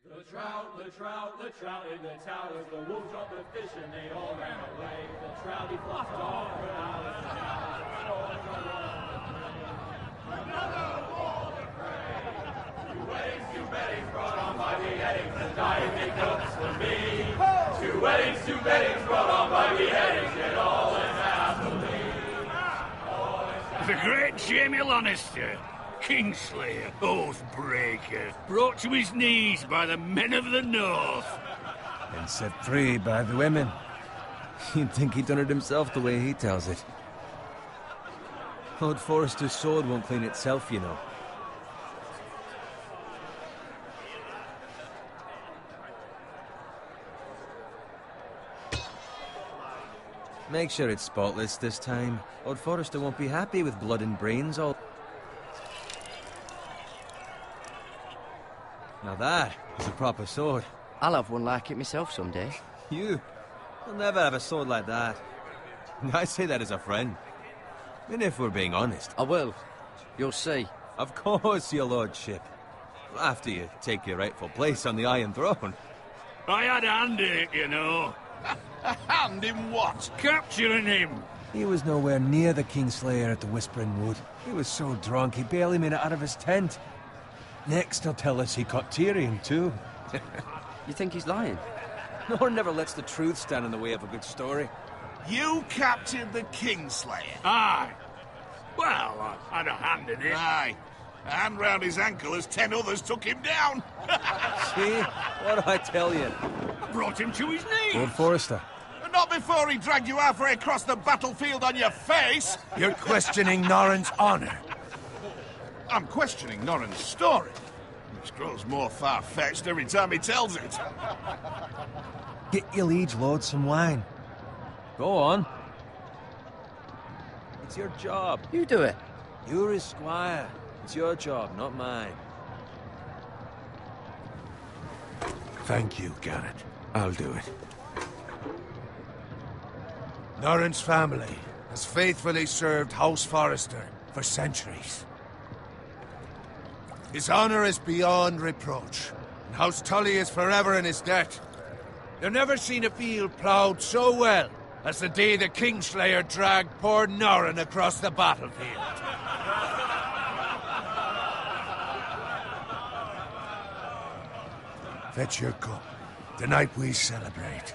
The trout in the towers, the wolves dropped the fish and they all ran away. The trout he flopped off for hours and hours. Another wall to pray. Two weddings brought on by beheadings, and dying make notes for me. Two weddings brought on by beheadings, yet all is happily. The great Jamie Lannister, Kingslayer, Oathbreaker, brought to his knees by the men of the North. And set free by the women. You'd think he'd done it himself the way he tells it. Lord Forrester's sword won't clean itself, you know. Make sure it's spotless this time. Lord Forrester won't be happy with blood and brains all... Now that is a proper sword. I'll have one like it myself someday. You? You'll never have a sword like that. I say that as a friend. And if we're being honest. I will. You'll see. Of course, your lordship. After you take your rightful place on the Iron Throne. I had a hand in it, you know. A hand in what? Capturing him. He was nowhere near the Kingslayer at the Whispering Wood. He was so drunk he barely made it out of his tent. Next he'll tell us he caught Tyrion too. You think he's lying? No one never lets the truth stand in the way of a good story. You captured the Kingslayer? Aye. Well, I had a hand in it. Aye. A hand round his ankle as 10 others took him down. See? What do I tell you? I brought him to his knees. Lord Forrester. Not before he dragged you halfway across the battlefield on your face. You're questioning Norrin's honor. I'm questioning Norrin's story. Which grows more far-fetched every time he tells it. Get your liege lord some wine. Go on. It's your job. You do it. You're his squire. It's your job, not mine. Thank you, Garrett. I'll do it. Norrin's family has faithfully served House Forrester for centuries. His honor is beyond reproach, and House Tully is forever in his debt. You've never seen a field ploughed so well as the day the Kingslayer dragged poor Norrin across the battlefield. Fetch your cup. Tonight we celebrate.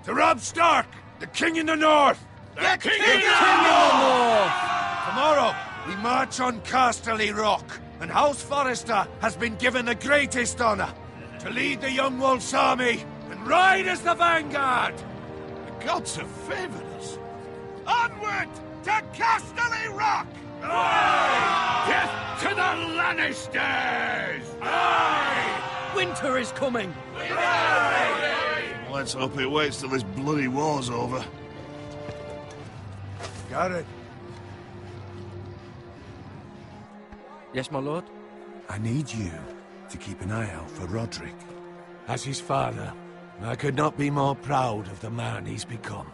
To Robb Stark, the King in the North! The King in the North! Tomorrow, we march on Casterly Rock, and House Forrester has been given the greatest honor to lead the Young Wolf's army and ride as the vanguard! The gods have favored us. Onward to Casterly Rock! Aye! Death to the Lannisters! Aye! Winter is coming! Aye! Let's hope it waits till this bloody war's over. Got it. Yes, my lord? I need you to keep an eye out for Roderick. As his father, I could not be more proud of the man he's become.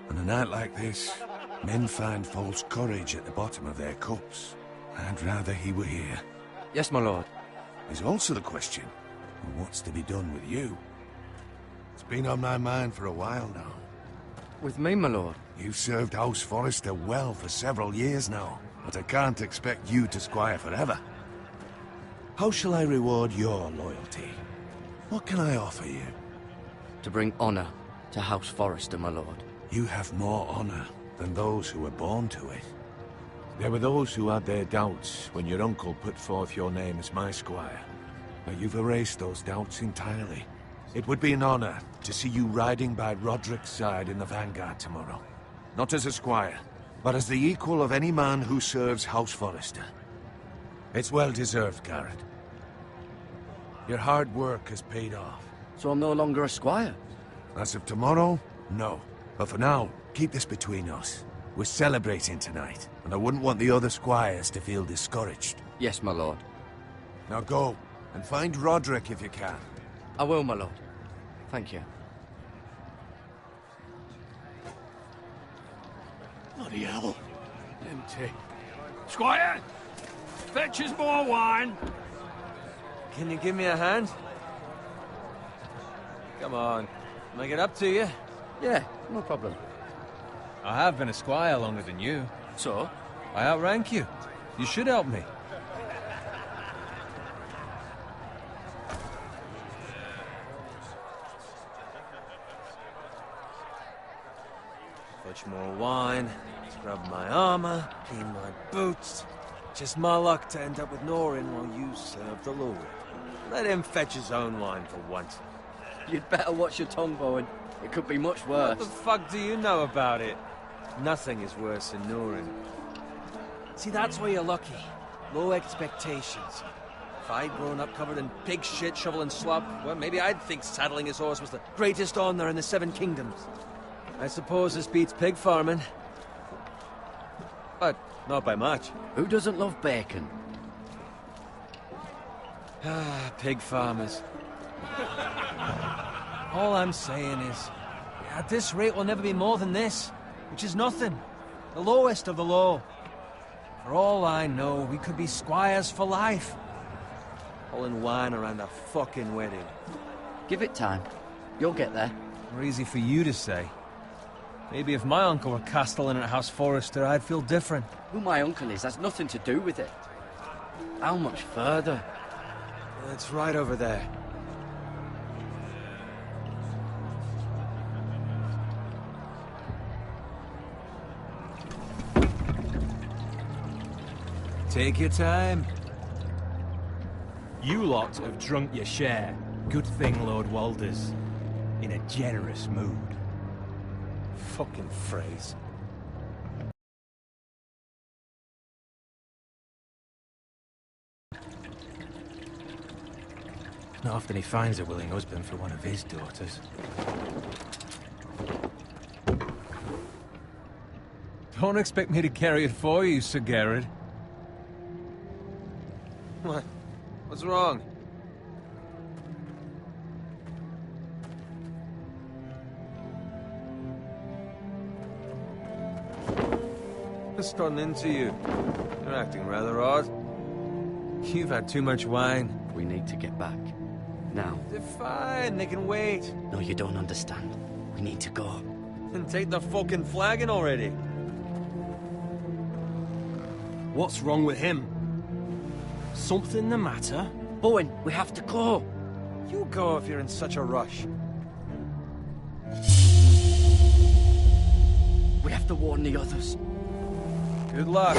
On a night like this, men find false courage at the bottom of their cups. I'd rather he were here. Yes, my lord. There's also the question of what's to be done with you. It's been on my mind for a while now. With me, my lord? You've served House Forrester well for several years now, but I can't expect you to squire forever. How shall I reward your loyalty? What can I offer you? To bring honor to House Forrester, my lord. You have more honor than those who were born to it. There were those who had their doubts when your uncle put forth your name as my squire. But you've erased those doubts entirely. It would be an honor to see you riding by Roderick's side in the vanguard tomorrow. Not as a squire, but as the equal of any man who serves House Forrester. It's well deserved, Garrett. Your hard work has paid off. So I'm no longer a squire? As of tomorrow, no. But for now, keep this between us. We're celebrating tonight, and I wouldn't want the other squires to feel discouraged. Yes, my lord. Now go, and find Roderick if you can. I will, my lord. Thank you. Bloody hell. Empty. Squire! Fetch us more wine. Can you give me a hand? Come on. Make it up to you. Yeah, no problem. I have been a squire longer than you. So? I outrank you. You should help me. Fetch more wine, scrub my armor, clean my boots. Just my luck to end up with Norin while you serve the Lord. Let him fetch his own wine for once. You'd better watch your tongue, Bowen. It could be much worse. What the fuck do you know about it? Nothing is worse than Norin. See, that's why you're lucky. Low expectations. If I'd grown up covered in pig shit, shoveling slop, well, maybe I'd think saddling his horse was the greatest honor in the Seven Kingdoms. I suppose this beats pig farming. But not by much. Who doesn't love bacon? Ah, pig farmers. All I'm saying is, at this rate we'll never be more than this, which is nothing. The lowest of the low. For all I know, we could be squires for life. Pulling wine around a fucking wedding. Give it time. You'll get there. More easy for you to say. Maybe if my uncle were castellan at House Forrester, I'd feel different. Who my uncle is has nothing to do with it. How much further? It's right over there. Take your time. You lot have drunk your share. Good thing Lord Walder's in a generous mood. Fucking phrase. Not often he finds a willing husband for one of his daughters. Don't expect me to carry it for you, Sir Garrett. What? What's wrong? What's gotten into you? You're acting rather odd. You've had too much wine. We need to get back. Now. They're fine, they can wait. No, you don't understand. We need to go. Then take the fucking flagon already. What's wrong with him? Something the matter? Bowen, we have to go. You go if you're in such a rush. We have to warn the others. Good luck.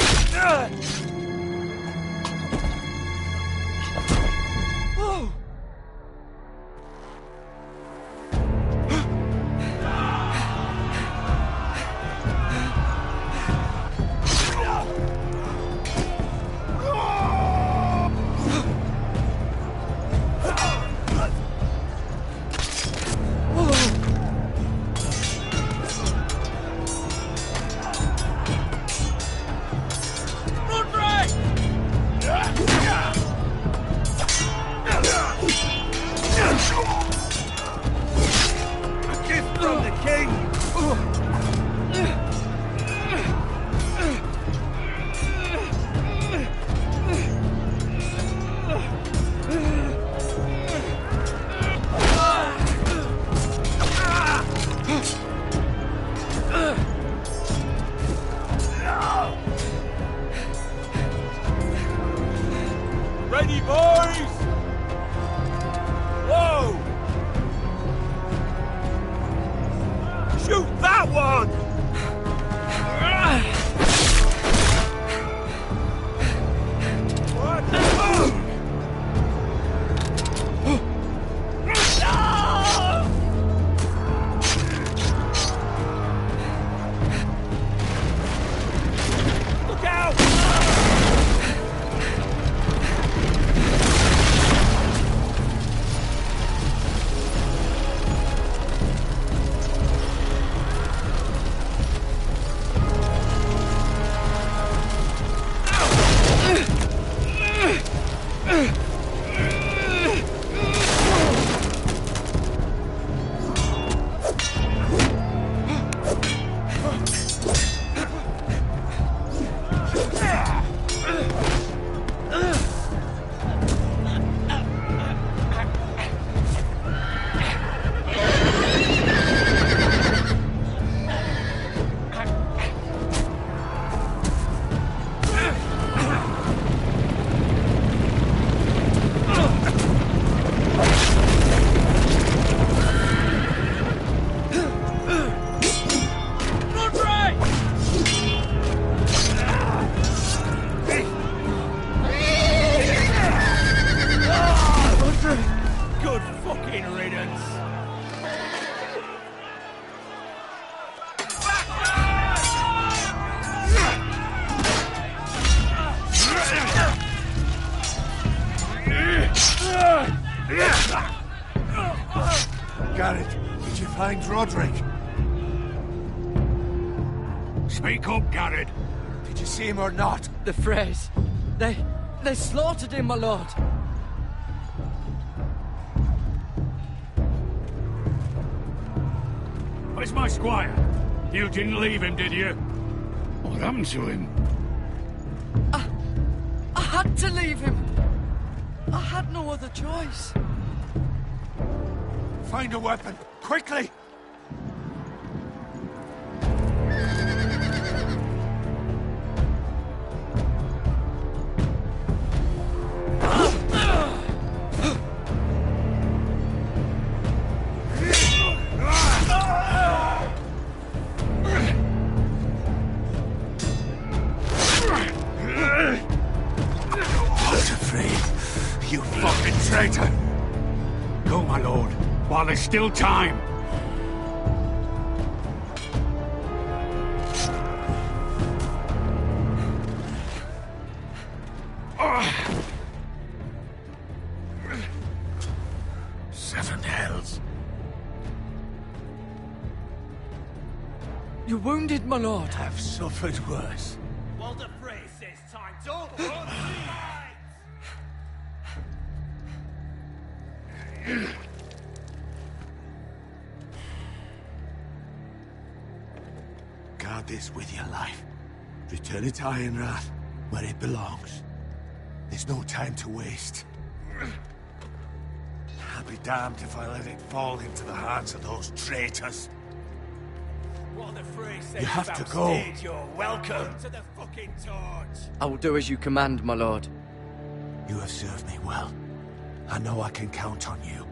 Ready, boys! Whoa! Shoot that one! What? Look out! Garrett, did you find Roderick? Speak up, Garrett. Did you see him or not? The Freys. They slaughtered him, my lord. Where's my squire? You didn't leave him, did you? What happened to him? I had to leave him. I had no other choice. Find a weapon, quickly! You fucking traitor! Go, my lord, while there's still time. Seven hells. You're wounded, my lord. I've suffered worse. Walder Frey says time's over. Guard this with your life. Return it to Ironrath, where it belongs. There's no time to waste. I'll be damned if I let it fall into the hands of those traitors. Walder Frey says You have to go. backstage, you're welcome to the fucking torch. I will do as you command, my lord. You have served me well. I know I can count on you.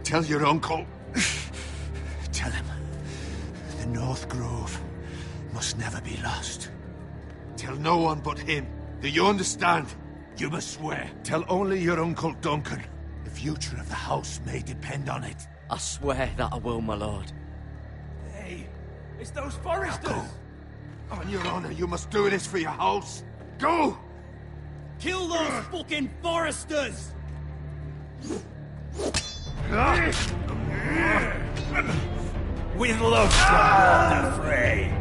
Tell your uncle. Tell him. The North Grove must never be lost. Tell no one but him. Do you understand? You must swear. Tell only your Uncle Duncan. The future of the house may depend on it. I swear that I will, my lord. Hey, it's those foresters. Go. On your honor, you must do this for your house. Go! Kill those fucking foresters! With love from Walder Frey.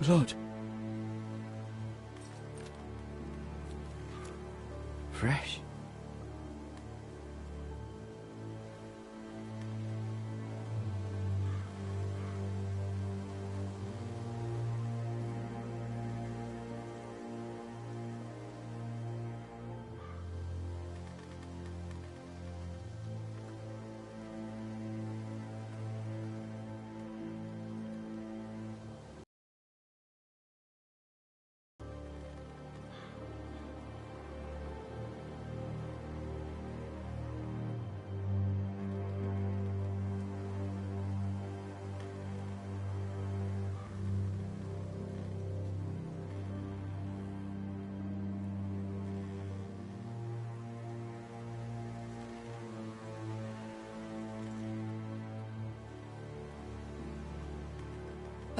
Lord. Fresh.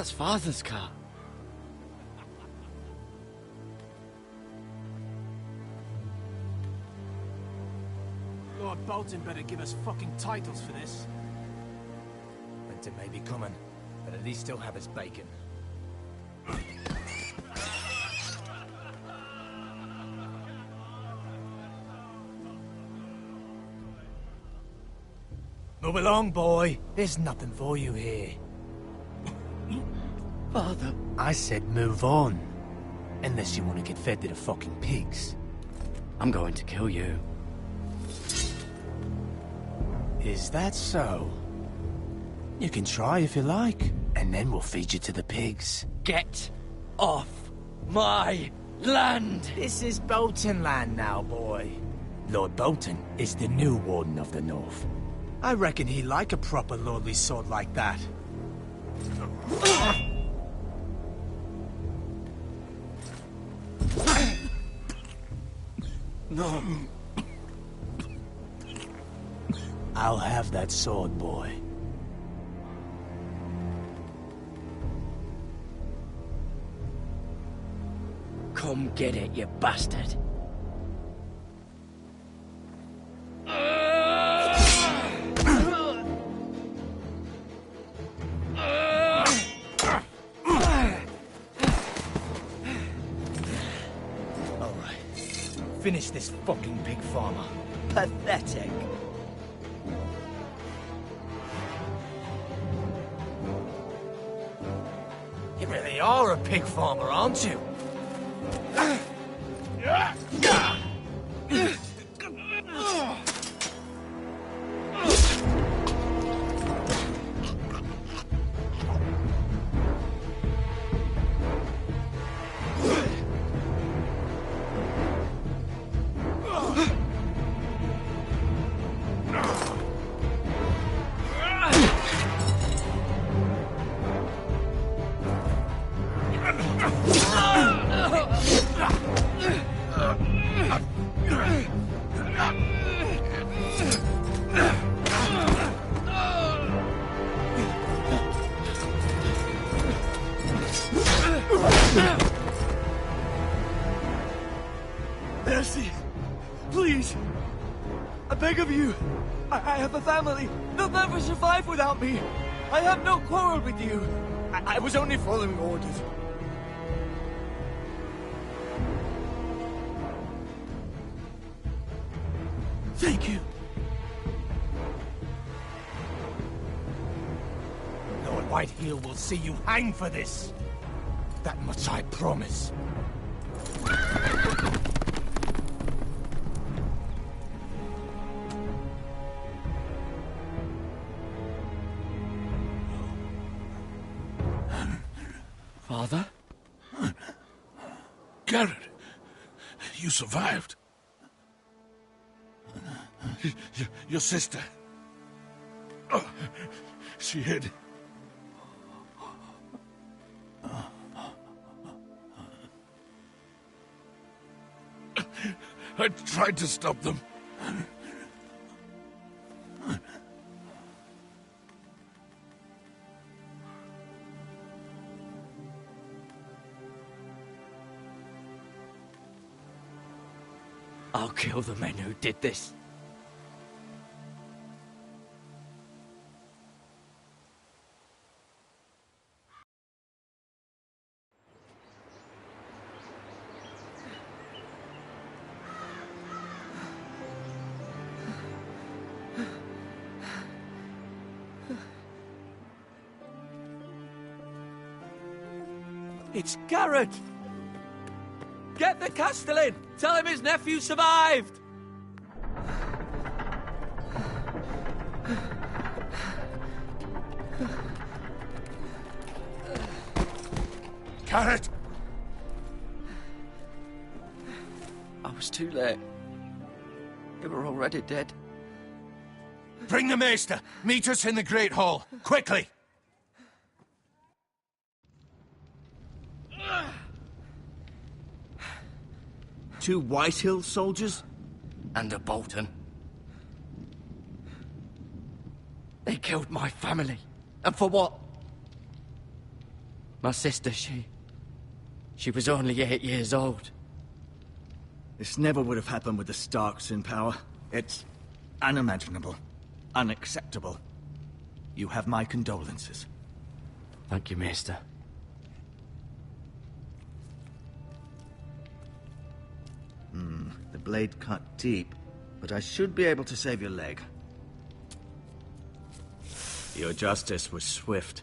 That's Father's car. Lord Bolton better give us fucking titles for this. Winter may be coming, but at least he'll have his bacon. Move along, boy. There's nothing for you here. Father. I said move on. Unless you want to get fed to the fucking pigs. I'm going to kill you. Is that so? You can try if you like, and then we'll feed you to the pigs. Get off my land! This is Bolton land now, boy. Lord Bolton is the new Warden of the North. I reckon he'd like a proper lordly sword like that. No. I'll have that sword, boy. Come get it, you bastard. Finish this fucking pig farmer. Pathetic. You really are a pig farmer, aren't you? Mercy! Please! I beg of you! I have a family! They'll never survive without me! I have no quarrel with you! I was only following orders. Thank you. Lord Whiteheel will see you hang for this. That much I promise. Father? Garrett, you survived. Your sister. Oh, she hid. I tried to stop them. I'll kill the men who did this. It's Garrett! Get the Castellan! Tell him his nephew survived! Garrett! I was too late. They were already dead. Bring the maester! Meet us in the Great Hall! Quickly! Two Whitehill soldiers? And a Bolton. They killed my family. And for what? My sister, she was only 8 years old. This never would have happened with the Starks in power. It's unimaginable. Unacceptable. You have my condolences. Thank you, Maester. The blade cut deep, but I should be able to save your leg. Your justice was swift.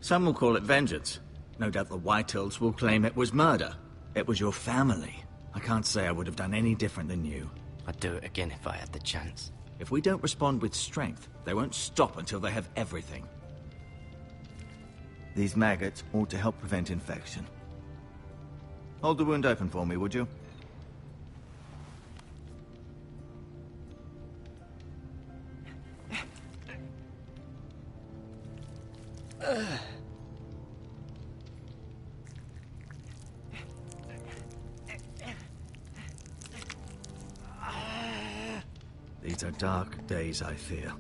Some will call it vengeance. No doubt the Whitehills will claim it was murder. It was your family. I can't say I would have done any different than you. I'd do it again if I had the chance. If we don't respond with strength, they won't stop until they have everything. These maggots ought to help prevent infection. Hold the wound open for me, would you? These are dark days, I fear.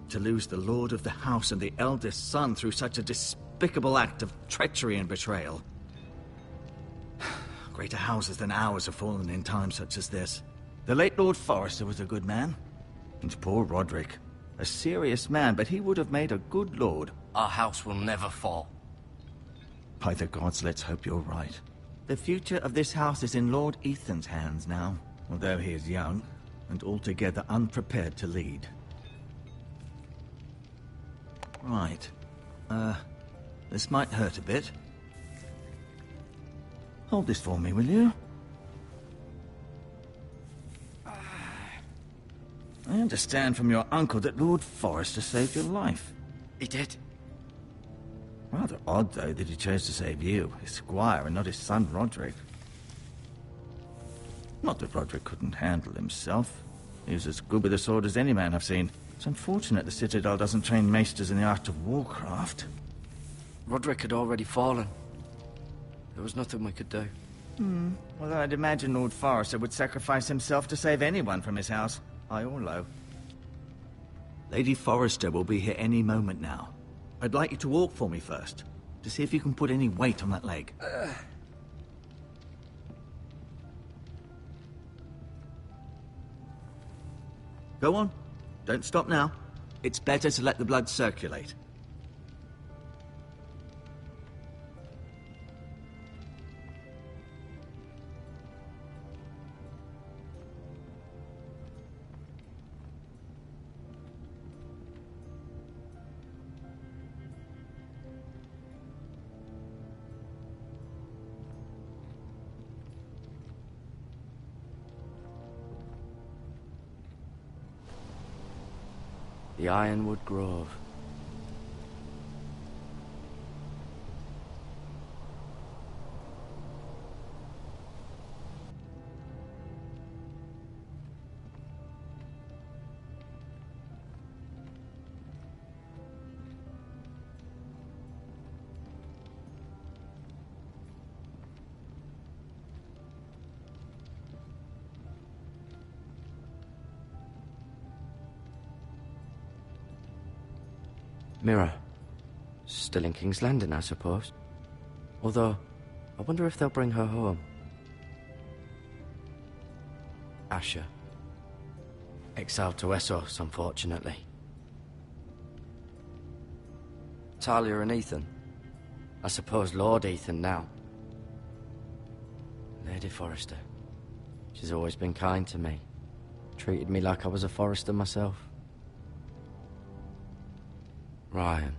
To lose the lord of the house and the eldest son through such a despicable act of treachery and betrayal. Greater houses than ours have fallen in times such as this. The late Lord Forrester was a good man. And poor Roderick. A serious man, but he would have made a good lord. Our house will never fall. By the gods, let's hope you're right. The future of this house is in Lord Ethan's hands now, although he is young and altogether unprepared to lead. Right. This might hurt a bit. Hold this for me, will you? I understand from your uncle that Lord Forrester saved your life. He did. Rather odd, though, that he chose to save you, his squire, and not his son Roderick. Not that Roderick couldn't handle himself. He was as good with a sword as any man I've seen. It's unfortunate the Citadel doesn't train maesters in the art of warcraft. Roderick had already fallen. There was nothing we could do. Well, I'd imagine Lord Forrester would sacrifice himself to save anyone from his house, high or low. Lady Forrester will be here any moment now. I'd like you to walk for me first, to see if you can put any weight on that leg. Go on. Don't stop now. It's better to let the blood circulate. The Ironwood Grove. Mirror. Still in King's Landing, I suppose. Although, I wonder if they'll bring her home. Asher. Exiled to Essos, unfortunately. Talia and Ethan. I suppose Lord Ethan now. Lady Forrester. She's always been kind to me. Treated me like I was a Forrester myself. Ryan.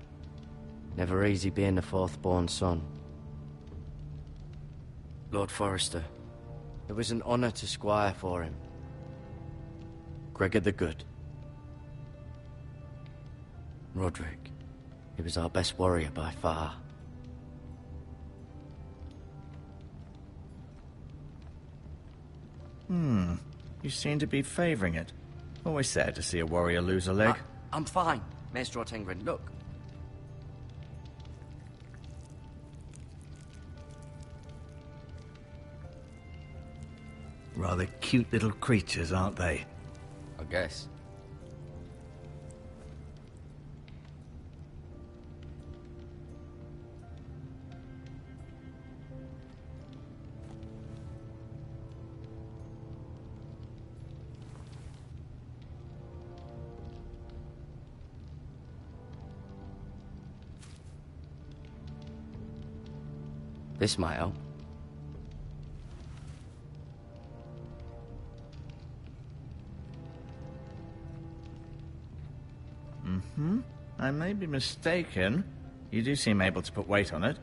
Never easy being the fourth-born son. Lord Forrester. It was an honor to squire for him. Gregor the Good. Roderick. He was our best warrior by far. You seem to be favoring it. Always sad to see a warrior lose a leg. I'm fine, Maester Ortengren. Look. Rather cute little creatures, aren't they? I guess. This might help. I may be mistaken. You do seem able to put weight on it.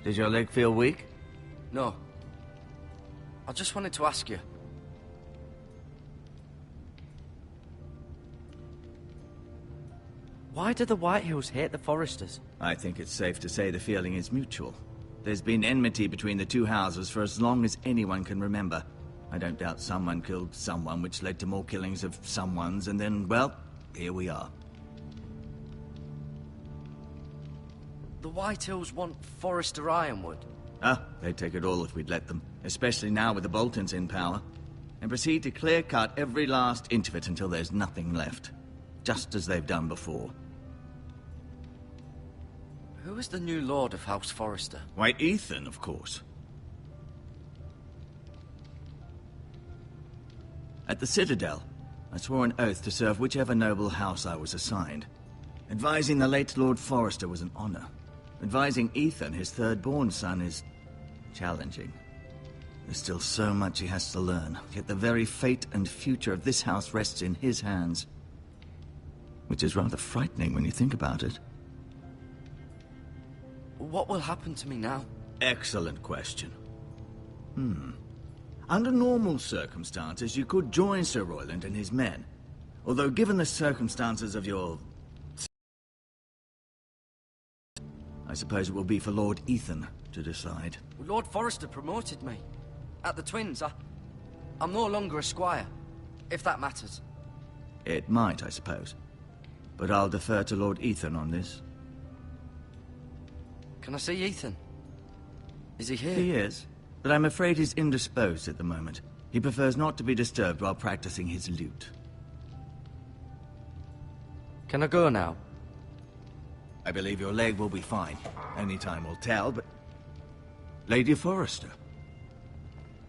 Does your leg feel weak? No. I just wanted to ask you. Why do the Whitehills hate the Foresters? I think it's safe to say the feeling is mutual. There's been enmity between the two houses for as long as anyone can remember. I don't doubt someone killed someone, which led to more killings of someones, and then, well, here we are. The Whitehills want Forester Ironwood. Ah, they'd take it all if we'd let them, especially now with the Boltons in power, and proceed to clear-cut every last inch of it until there's nothing left, just as they've done before. Who is the new Lord of House Forester? Why, Ethan, of course. At the Citadel, I swore an oath to serve whichever noble house I was assigned. Advising the late Lord Forester was an honor. Advising Ethan, his third-born son, is challenging. There's still so much he has to learn, yet the very fate and future of this house rests in his hands. Which is rather frightening when you think about it. What will happen to me now? Excellent question. Under normal circumstances, you could join Sir Royland and his men. Although given the circumstances of your... I suppose it will be for Lord Ethan to decide. Lord Forester promoted me. At the Twins, I'm no longer a squire, if that matters. It might, I suppose. But I'll defer to Lord Ethan on this. Can I see Ethan? Is he here? He is, but I'm afraid he's indisposed at the moment. He prefers not to be disturbed while practicing his lute. Can I go now? I believe your leg will be fine. Only time will tell, but... Lady Forrester.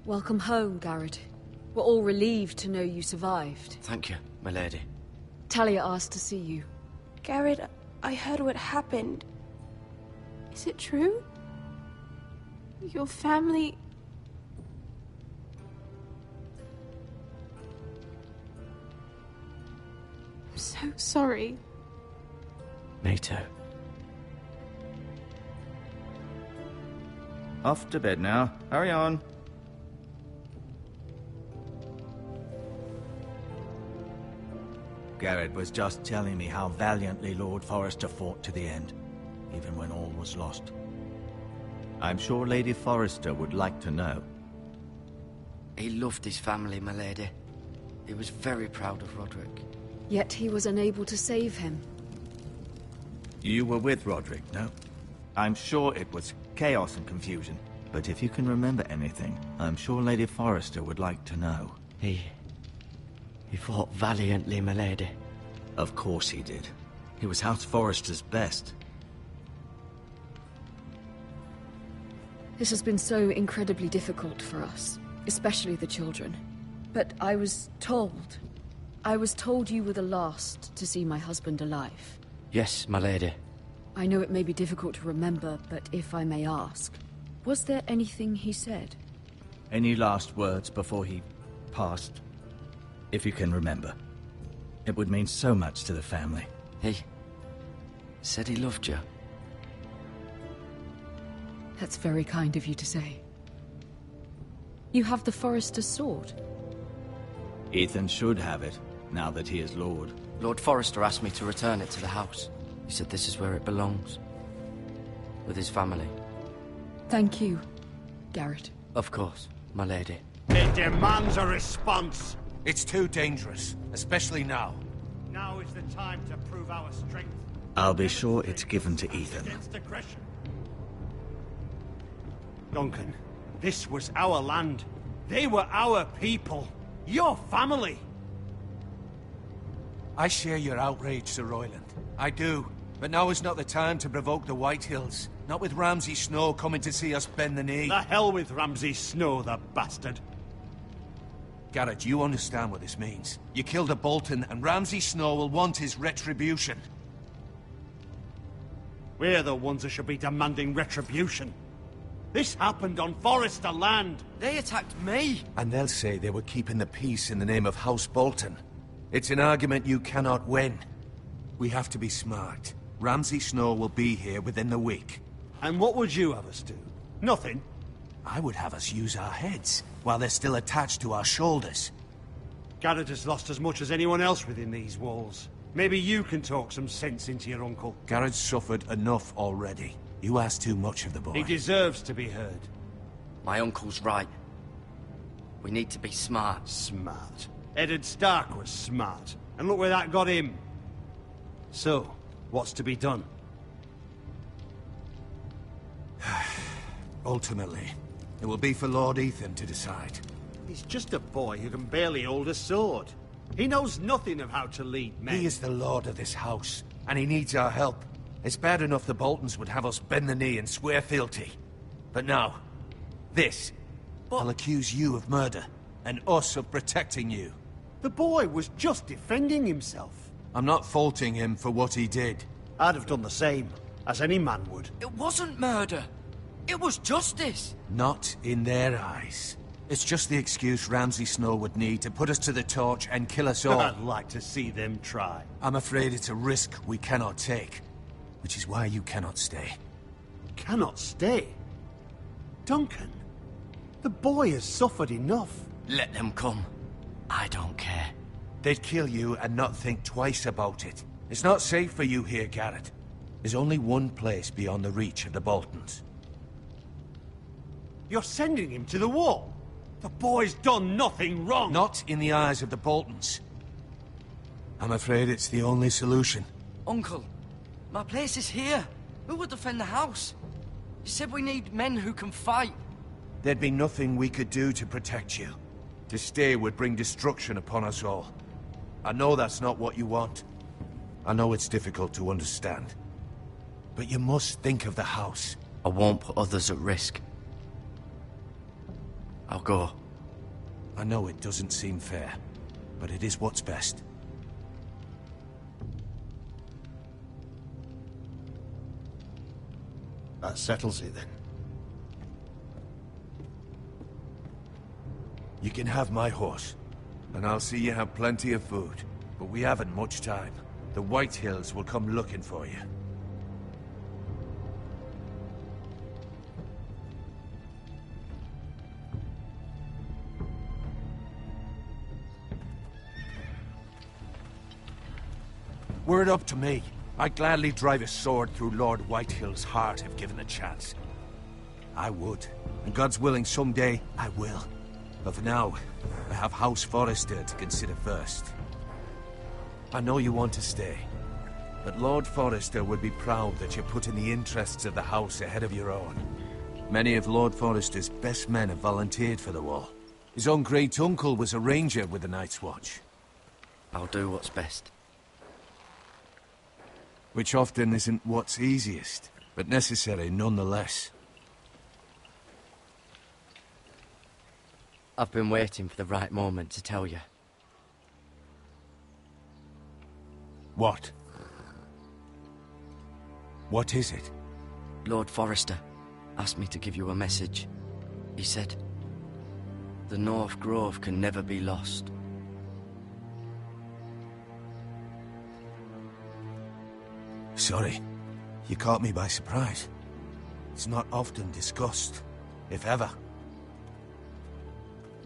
Welcome home, Garrett. We're all relieved to know you survived. Thank you, my lady. Talia asked to see you. Garrett, I heard what happened. Is it true? Your family... I'm so sorry. Me too. Off to bed now. Hurry on. Garrett was just telling me how valiantly Lord Forrester fought to the end, even when all was lost. I'm sure Lady Forrester would like to know. He loved his family, my lady. He was very proud of Roderick. Yet he was unable to save him. You were with Roderick, no? I'm sure it was chaos and confusion. But if you can remember anything, I'm sure Lady Forrester would like to know. He fought valiantly, my lady. Of course he did. He was House Forrester's best. This has been so incredibly difficult for us, especially the children. But I was told you were the last to see my husband alive. Yes, my lady. I know it may be difficult to remember, but if I may ask, was there anything he said? Any last words before he passed? If you can remember. It would mean so much to the family. He said he loved you. That's very kind of you to say. You have the Forester's sword. Ethan should have it, now that he is Lord. Lord Forrester asked me to return it to the house. He said this is where it belongs. With his family. Thank you, Garrett. Of course, my lady. It demands a response. It's too dangerous, especially now. Now is the time to prove our strength. I'll be sure it's given to Ethan. Against aggression. Duncan, this was our land. They were our people. Your family. I share your outrage, Sir Royland. I do. But now is not the time to provoke the White Hills. Not with Ramsay Snow coming to see us bend the knee. The hell with Ramsay Snow, the bastard. Garrett, you understand what this means. You killed a Bolton, and Ramsay Snow will want his retribution. We're the ones that should be demanding retribution. This happened on Forrester land. They attacked me. And they'll say they were keeping the peace in the name of House Bolton. It's an argument you cannot win. We have to be smart. Ramsay Snow will be here within the week. And what would you have us do? Nothing. I would have us use our heads, while they're still attached to our shoulders. Garrett has lost as much as anyone else within these walls. Maybe you can talk some sense into your uncle. Garrett's suffered enough already. You ask too much of the boy. He deserves to be heard. My uncle's right. We need to be smart. Smart. Eddard Stark was smart. And look where that got him. So, what's to be done? Ultimately, it will be for Lord Ethan to decide. He's just a boy who can barely hold a sword. He knows nothing of how to lead men. He is the lord of this house, and he needs our help. It's bad enough the Boltons would have us bend the knee and swear fealty. But now, this. I'll accuse you of murder, and us of protecting you. The boy was just defending himself. I'm not faulting him for what he did. I'd have done the same, as any man would. It wasn't murder. It was justice. Not in their eyes. It's just the excuse Ramsay Snow would need to put us to the torch and kill us all. I'd like to see them try. I'm afraid it's a risk we cannot take. Which is why you cannot stay. Cannot stay? Duncan, the boy has suffered enough. Let them come. I don't care. They'd kill you and not think twice about it. It's not safe for you here, Garrett. There's only one place beyond the reach of the Boltons. You're sending him to the wall? The boy's done nothing wrong! Not in the eyes of the Boltons. I'm afraid it's the only solution. Uncle, my place is here. Who will defend the house? You said we need men who can fight. There'd be nothing we could do to protect you. To stay would bring destruction upon us all. I know that's not what you want. I know it's difficult to understand. But you must think of the house. I won't put others at risk. I'll go. I know it doesn't seem fair, but it is what's best. That settles it then. You can have my horse, and I'll see you have plenty of food. But we haven't much time. The White Hills will come looking for you. Were it up to me, I'd gladly drive a sword through Lord Whitehill's heart if given a chance. I would, and God's willing someday I will. But for now, I have House Forrester to consider first. I know you want to stay, but Lord Forrester would be proud that you're putting the interests of the house ahead of your own. Many of Lord Forrester's best men have volunteered for the war. His own great-uncle was a ranger with the Night's Watch. I'll do what's best. Which often isn't what's easiest, but necessary nonetheless. I've been waiting for the right moment to tell you. What? What is it? Lord Forrester asked me to give you a message. He said, the North Grove can never be lost. Sorry, you caught me by surprise. It's not often discussed, if ever.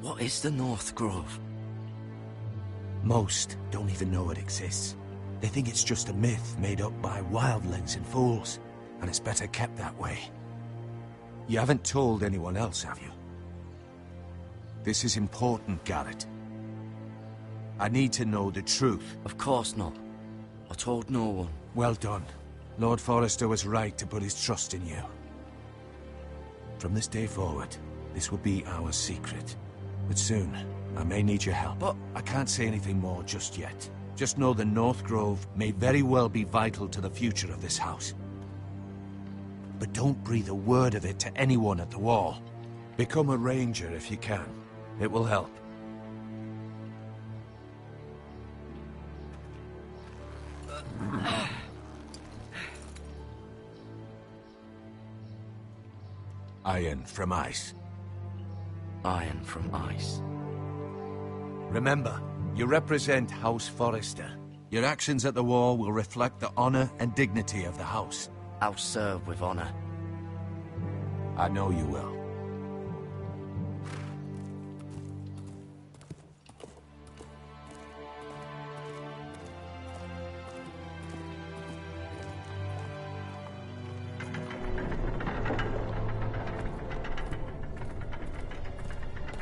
What is the North Grove? Most don't even know it exists. They think it's just a myth made up by wildlings and fools, and it's better kept that way. You haven't told anyone else, have you? This is important, Garrett. I need to know the truth. Of course not. I told no one. Well done. Lord Forrester was right to put his trust in you. From this day forward, this will be our secret. But soon, I may need your help. But I can't say anything more just yet. Just know the North Grove may very well be vital to the future of this house. But don't breathe a word of it to anyone at the Wall. Become a ranger if you can. It will help. Iron from ice. Iron from ice. Remember, you represent House Forrester. Your actions at the war will reflect the honor and dignity of the house. I'll serve with honor. I know you will.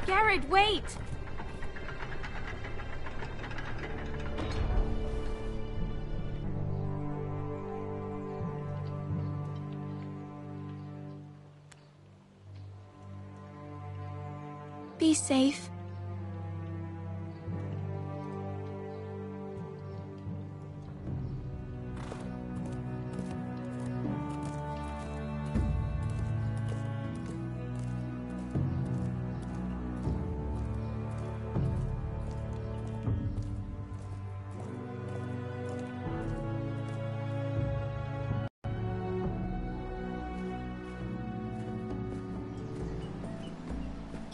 Garrett, wait! Be safe.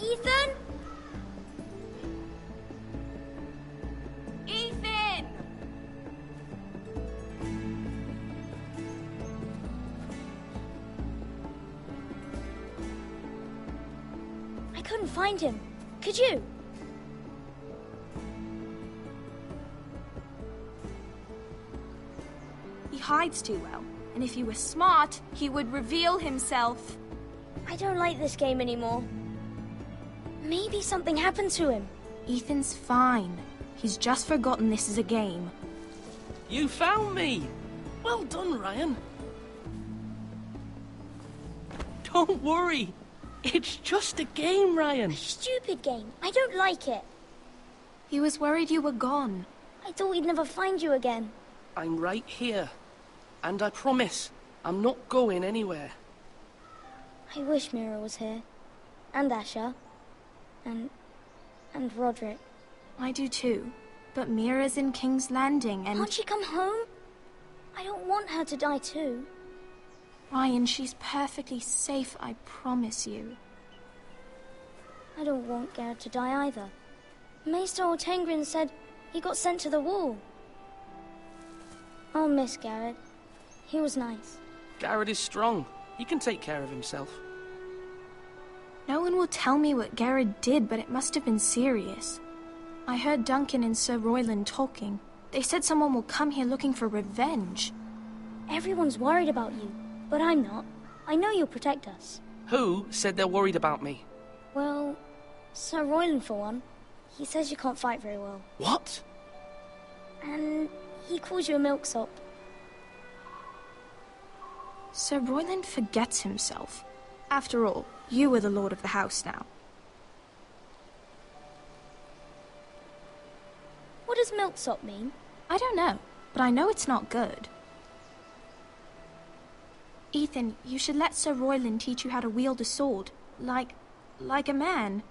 Ethan? Ethan! I couldn't find him. Could you? He hides too well, and if he were smart, he would reveal himself. I don't like this game anymore. Maybe something happened to him. Ethan's fine. He's just forgotten this is a game. You found me! Well done, Ryan. Don't worry. It's just a game, Ryan. A stupid game. I don't like it. He was worried you were gone. I thought we'd never find you again. I'm right here. And I promise, I'm not going anywhere. I wish Mira was here. And Asher. And Roderick. I do too. But Mira's in King's Landing and... Can't she come home? I don't want her to die too. Ryan, she's perfectly safe, I promise you. I don't want Garrett to die either. Maester Ortengrin said he got sent to the wall. I'll miss Garrett. He was nice. Garrett is strong. He can take care of himself. No one will tell me what Garrett did, but it must have been serious. I heard Duncan and Sir Royland talking. They said someone will come here looking for revenge. Everyone's worried about you, but I'm not. I know you'll protect us. Who said they're worried about me? Well, Sir Royland for one. He says you can't fight very well. What? And he calls you a milksop. Sir Royland forgets himself. After all, you are the lord of the house now. What does milksop mean? I don't know, but I know it's not good. Ethan, you should let Sir Royland teach you how to wield a sword. Like a man.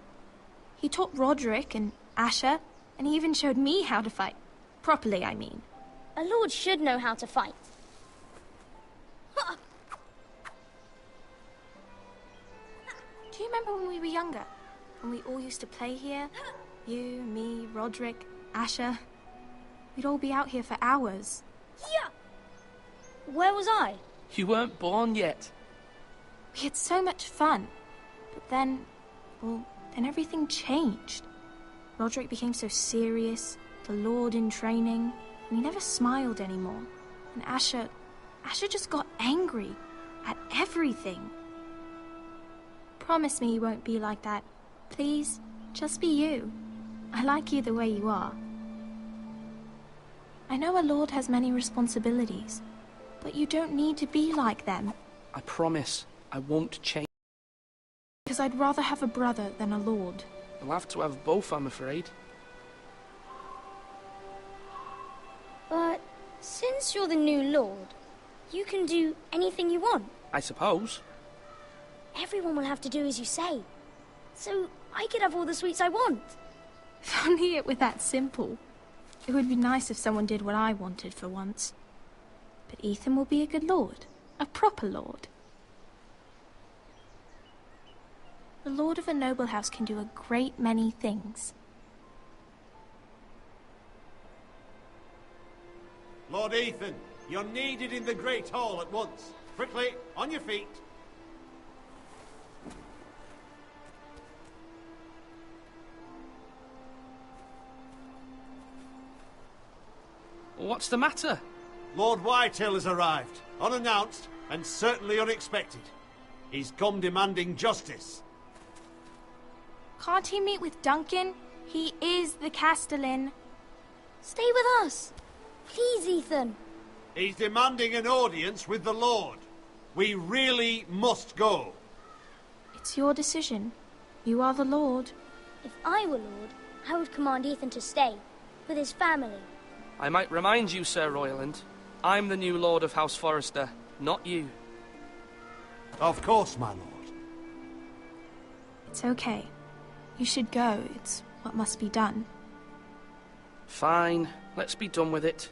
He taught Roderick and Asher, and he even showed me how to fight. Properly, I mean. A lord should know how to fight. Do you remember when we were younger? When we all used to play here? You, me, Roderick, Asher. We'd all be out here for hours. Yeah! Where was I? You weren't born yet. We had so much fun. But then, well, then everything changed. Roderick became so serious, the Lord in training, and he never smiled anymore. And Asher just got angry at everything. Promise me you won't be like that. Please, just be you. I like you the way you are. I know a lord has many responsibilities, but you don't need to be like them. I promise, I won't change. Because I'd rather have a brother than a lord. I'll have to have both, I'm afraid. Since you're the new lord, you can do anything you want. I suppose. Everyone will have to do as you say. So I could have all the sweets I want. If only it were that simple. It would be nice if someone did what I wanted for once. But Ethan will be a good lord. A proper lord. The lord of a noble house can do a great many things. Lord Ethan, you're needed in the Great Hall at once. Quickly, on your feet. What's the matter? Lord Whitehill has arrived, unannounced and certainly unexpected. He's come demanding justice. Can't he meet with Duncan? He is the Castellan. Stay with us. Please, Ethan. He's demanding an audience with the Lord. We really must go. It's your decision. You are the lord. If I were lord, I would command Ethan to stay, with his family. I might remind you, Sir Royland, I'm the new Lord of House Forrester, not you. Of course, my lord. It's okay. You should go. It's what must be done. Fine, let's be done with it.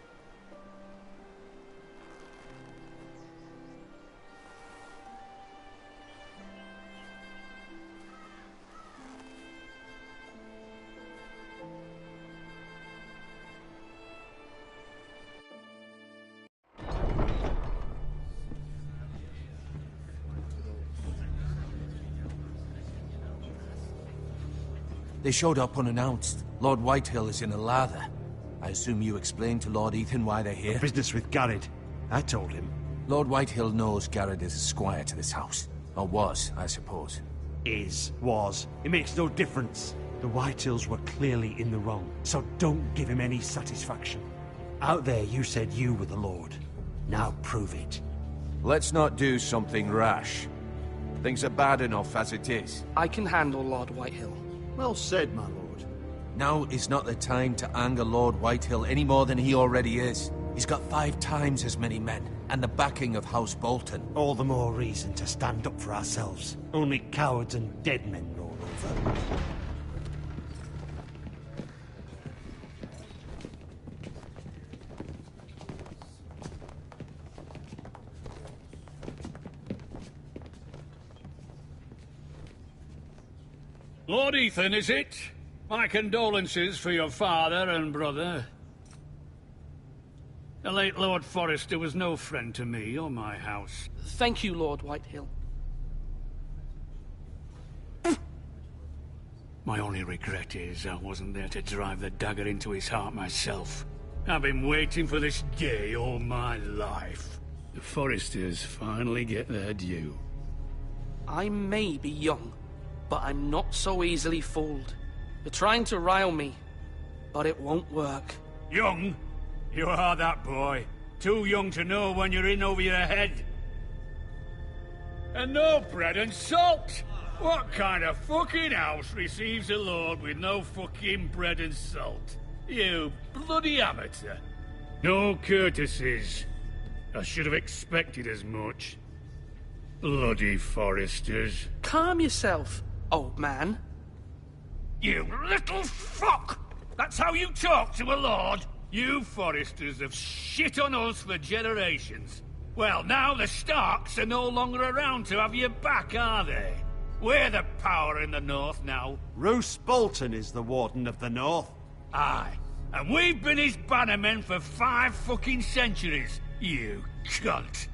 They showed up unannounced. Lord Whitehill is in a lather. I assume you explained to Lord Ethan why they're here? Business with Garrett. I told him. Lord Whitehill knows Garrett is a squire to this house. Or was, I suppose. Was. It makes no difference. The Whitehills were clearly in the wrong, so don't give him any satisfaction. Out there you said you were the Lord. Now prove it. Let's not do something rash. Things are bad enough as it is. I can handle Lord Whitehill. Well said, my lord. Now is not the time to anger Lord Whitehill any more than he already is. He's got 5 times as many men, and the backing of House Bolton. All the more reason to stand up for ourselves. Only cowards and dead men roll over. Lord Ethan, is it? My condolences for your father and brother. The late Lord Forrester was no friend to me or my house. Thank you, Lord Whitehill. My only regret is I wasn't there to drive the dagger into his heart myself. I've been waiting for this day all my life. The Forresters finally get their due. I may be young, but I'm not so easily fooled. They're trying to rile me, but it won't work. Young? You are that boy. Too young to know when you're in over your head. And no bread and salt! What kind of fucking house receives a lord with no fucking bread and salt? You bloody amateur. No courtesies. I should have expected as much. Bloody Forresters. Calm yourself, old man. You little fuck! That's how you talk to a lord? You Forresters have shit on us for generations. Well, now the Starks are no longer around to have your back, are they? We're the power in the north now. Roose Bolton is the Warden of the North. Aye. And we've been his bannermen for 5 fucking centuries, you cunt.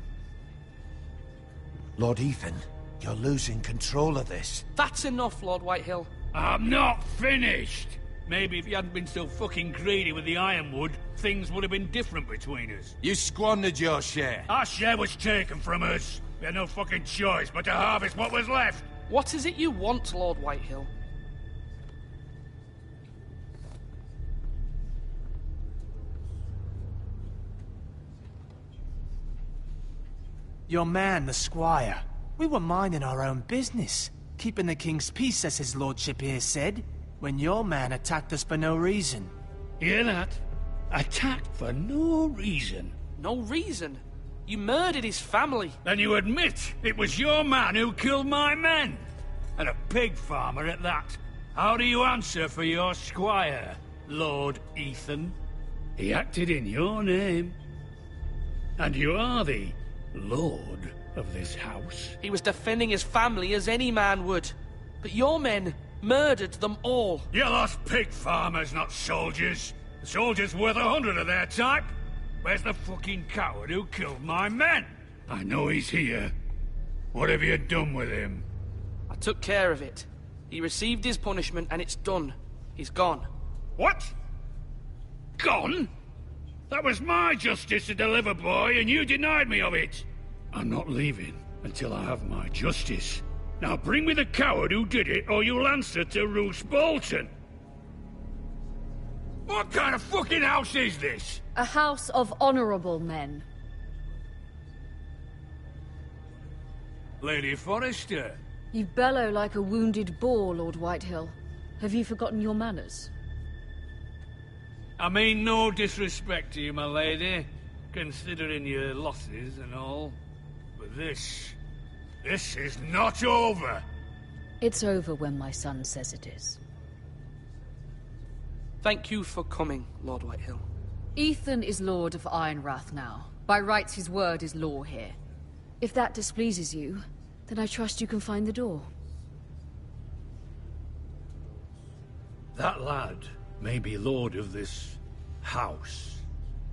Lord Ethan, you're losing control of this. That's enough, Lord Whitehill. I'm not finished. Maybe if you hadn't been so fucking greedy with the ironwood, things would have been different between us. You squandered your share. Our share was taken from us. We had no fucking choice but to harvest what was left. What is it you want, Lord Whitehill? Your man, the squire. We were minding our own business, keeping the king's peace, as his lordship here said, when your man attacked us for no reason. Hear that? Attacked for no reason. No reason? You murdered his family. Then you admit it was your man who killed my men? And a pig farmer at that. How do you answer for your squire, Lord Ethan? He acted in your name. And you are the lord of this house. He was defending his family as any man would. But your men murdered them all. You lost pig farmers, not soldiers. The soldiers worth 100 of their type. Where's the fucking coward who killed my men? I know he's here. What have you done with him? I took care of it. He received his punishment and it's done. He's gone. What? Gone? That was my justice to deliver, boy, and you denied me of it. I'm not leaving until I have my justice. Now bring me the coward who did it, or you'll answer to Roose Bolton. What kind of fucking house is this? A house of honorable men. Lady Forrester. You bellow like a wounded boar, Lord Whitehill. Have you forgotten your manners? I mean no disrespect to you, my lady, considering your losses and all. But this is not over. It's over when my son says it is. Thank you for coming, Lord Whitehill. Ethan is Lord of Ironrath now. By rights, his word is law here. If that displeases you, then I trust you can find the door. That lad may be lord of this house,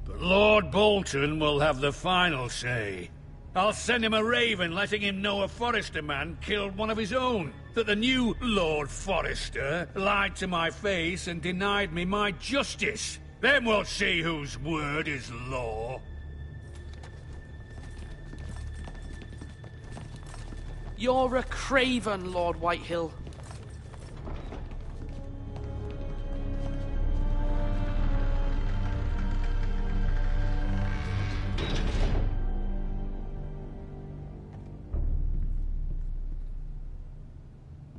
but Lord Bolton will have the final say. I'll send him a raven letting him know a Forrester man killed one of his own. That the new Lord Forrester lied to my face and denied me my justice. Then we'll see whose word is law. You're a craven, Lord Whitehill.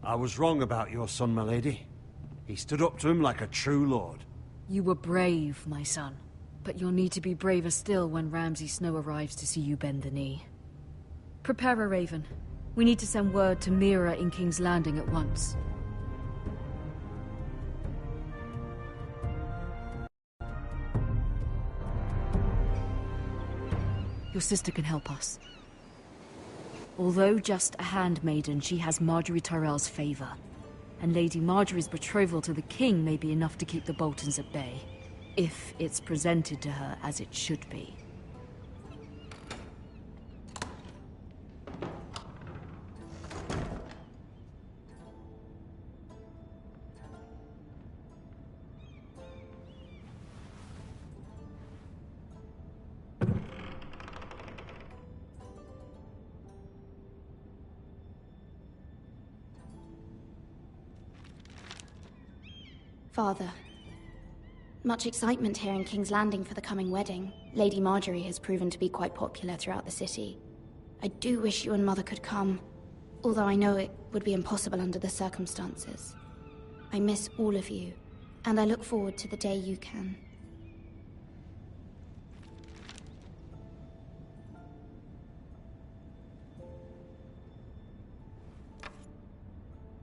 I was wrong about your son, my lady. He stood up to him like a true lord. You were brave, my son. But you'll need to be braver still when Ramsay Snow arrives to see you bend the knee. Prepare a raven. We need to send word to Mira in King's Landing at once. Your sister can help us. Although just a handmaiden, she has Marjorie Tyrell's favor. And Lady Marjorie's betrothal to the king may be enough to keep the Boltons at bay. If it's presented to her as it should be. Father, much excitement here in King's Landing for the coming wedding. Lady Marjorie has proven to be quite popular throughout the city. I do wish you and Mother could come, although I know it would be impossible under the circumstances. I miss all of you, and I look forward to the day you can.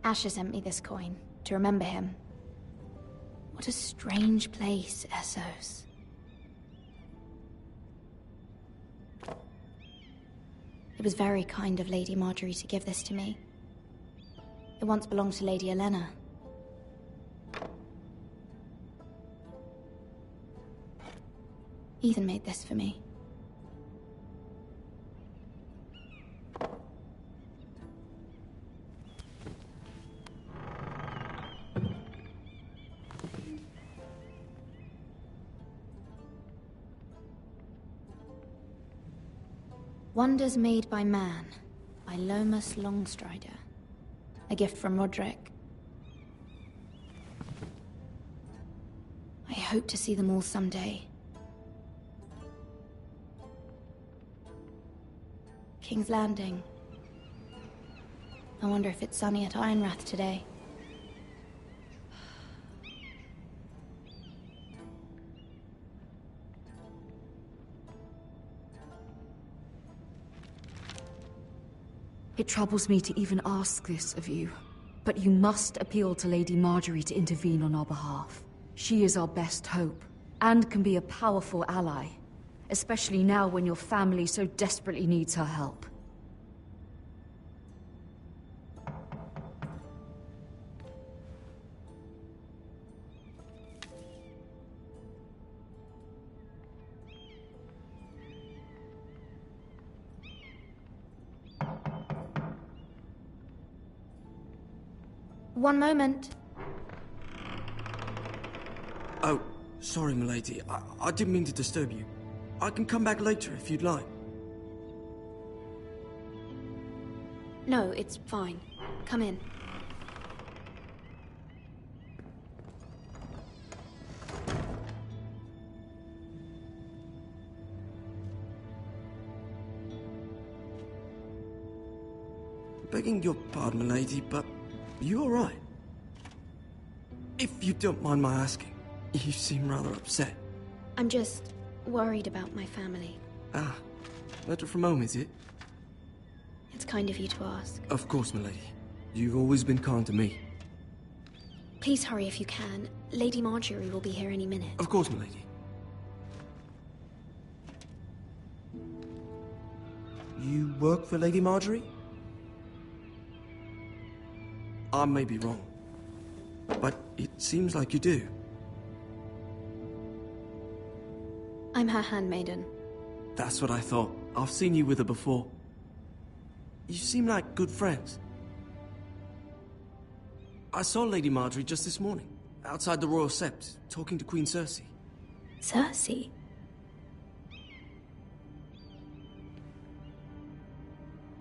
Asher sent me this coin, to remember him. What a strange place, Essos. It was very kind of Lady Marjorie to give this to me. It once belonged to Lady Elena. Ethan made this for me. Wonders Made by Man, by Lomas Longstrider. A gift from Roderick. I hope to see them all someday. King's Landing. I wonder if it's sunny at Ironrath today. It troubles me to even ask this of you, but you must appeal to Lady Marjorie to intervene on our behalf. She is our best hope, and can be a powerful ally, especially now when your family so desperately needs her help. One moment. Oh, sorry, milady. I didn't mean to disturb you. I can come back later if you'd like. No, it's fine. Come in. Begging your pardon, milady, but you all right? If you don't mind my asking, you seem rather upset. I'm just worried about my family. Ah, letter from home, is it? It's kind of you to ask. Of course, milady. You've always been kind to me. Please hurry if you can. Lady Marjorie will be here any minute. Of course, milady. You work for Lady Marjorie? I may be wrong, but it seems like you do. I'm her handmaiden. That's what I thought. I've seen you with her before. You seem like good friends. I saw Lady Marjorie just this morning, outside the Royal Sept, talking to Queen Cersei. Cersei?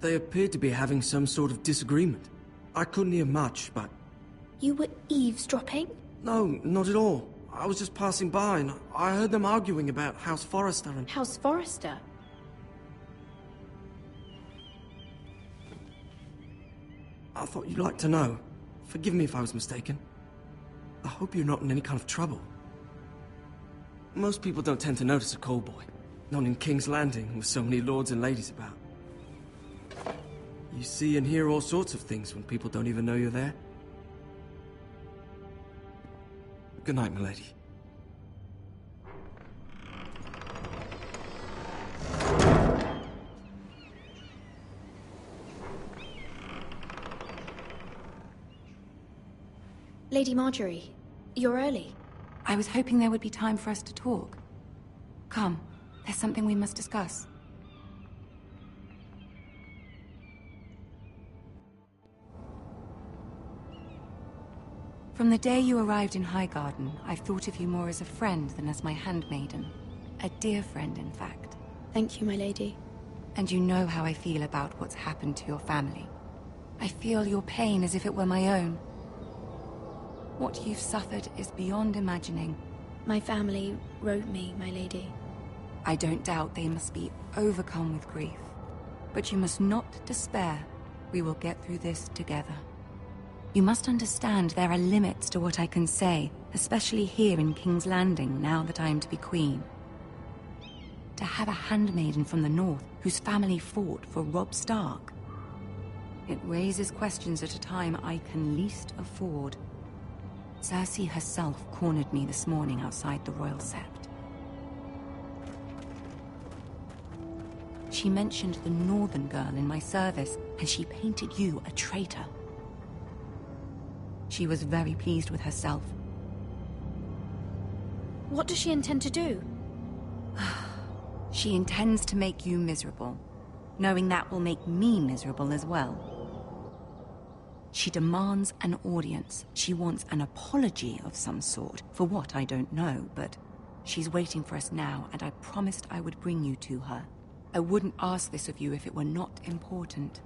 They appeared to be having some sort of disagreement. I couldn't hear much, but... You were eavesdropping? No, not at all. I was just passing by and I heard them arguing about House Forrester and... House Forrester? I thought you'd like to know. Forgive me if I was mistaken. I hope you're not in any kind of trouble. Most people don't tend to notice a call boy. Not in King's Landing, with so many lords and ladies about. You see and hear all sorts of things when people don't even know you're there. Good night, milady. Lady Marjorie, you're early. I was hoping there would be time for us to talk. Come, there's something we must discuss. From the day you arrived in Highgarden, I've thought of you more as a friend than as my handmaiden. A dear friend, in fact. Thank you, my lady. And you know how I feel about what's happened to your family. I feel your pain as if it were my own. What you've suffered is beyond imagining. My family wrote me, my lady. I don't doubt they must be overcome with grief. But you must not despair. We will get through this together. You must understand there are limits to what I can say, especially here in King's Landing, now that I am to be queen. To have a handmaiden from the north whose family fought for Robb Stark. It raises questions at a time I can least afford. Cersei herself cornered me this morning outside the Royal Sept. She mentioned the northern girl in my service, and she painted you a traitor. She was very pleased with herself. What does she intend to do? She intends to make you miserable, knowing that will make me miserable as well. She demands an audience. She wants an apology of some sort, for what I don't know, but she's waiting for us now, and I promised I would bring you to her. I wouldn't ask this of you if it were not important.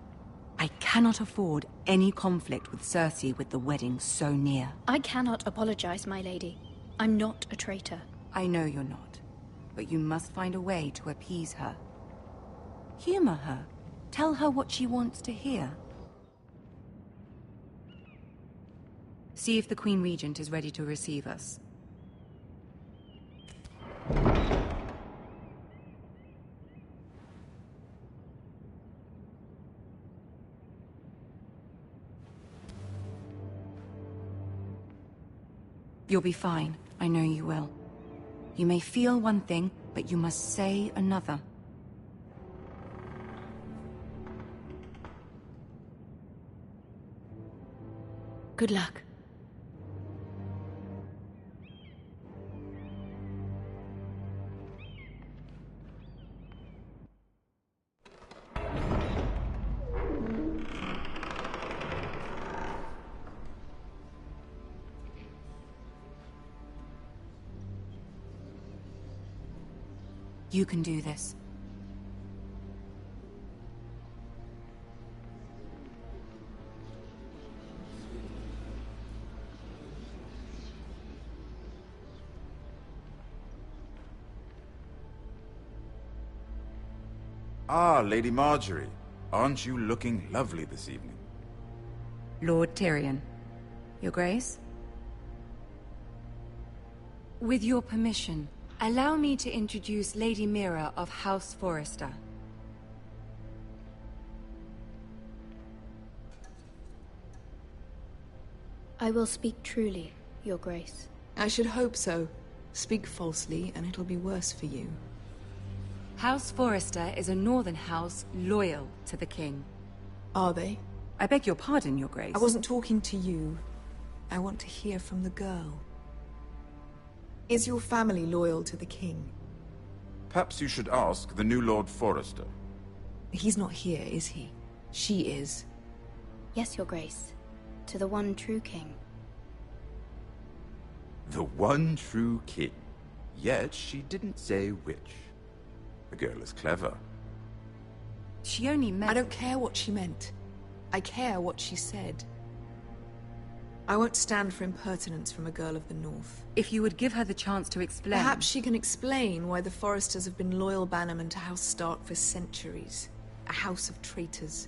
I cannot afford any conflict with Cersei with the wedding so near. I cannot apologize, my lady. I'm not a traitor. I know you're not, but you must find a way to appease her. Humor her. Tell her what she wants to hear. See if the Queen Regent is ready to receive us. You'll be fine. I know you will. You may feel one thing, but you must say another. Good luck. You can do this. Ah, Lady Marjorie. Aren't you looking lovely this evening? Lord Tyrion. Your Grace? With your permission, allow me to introduce Lady Mira of House Forrester. I will speak truly, Your Grace. I should hope so. Speak falsely, and it'll be worse for you. House Forrester is a northern house loyal to the king. Are they? I beg your pardon, Your Grace. I wasn't talking to you. I want to hear from the girl. Is your family loyal to the king? Perhaps you should ask the new Lord Forrester. He's not here, is he? She is. Yes, Your Grace. To the one true king. The one true king. Yet she didn't say which. The girl is clever. She only meant... I don't care what she meant. I care what she said. I won't stand for impertinence from a girl of the North. If you would give her the chance to explain... Perhaps she can explain why the Forresters have been loyal bannermen to House Stark for centuries. A house of traitors.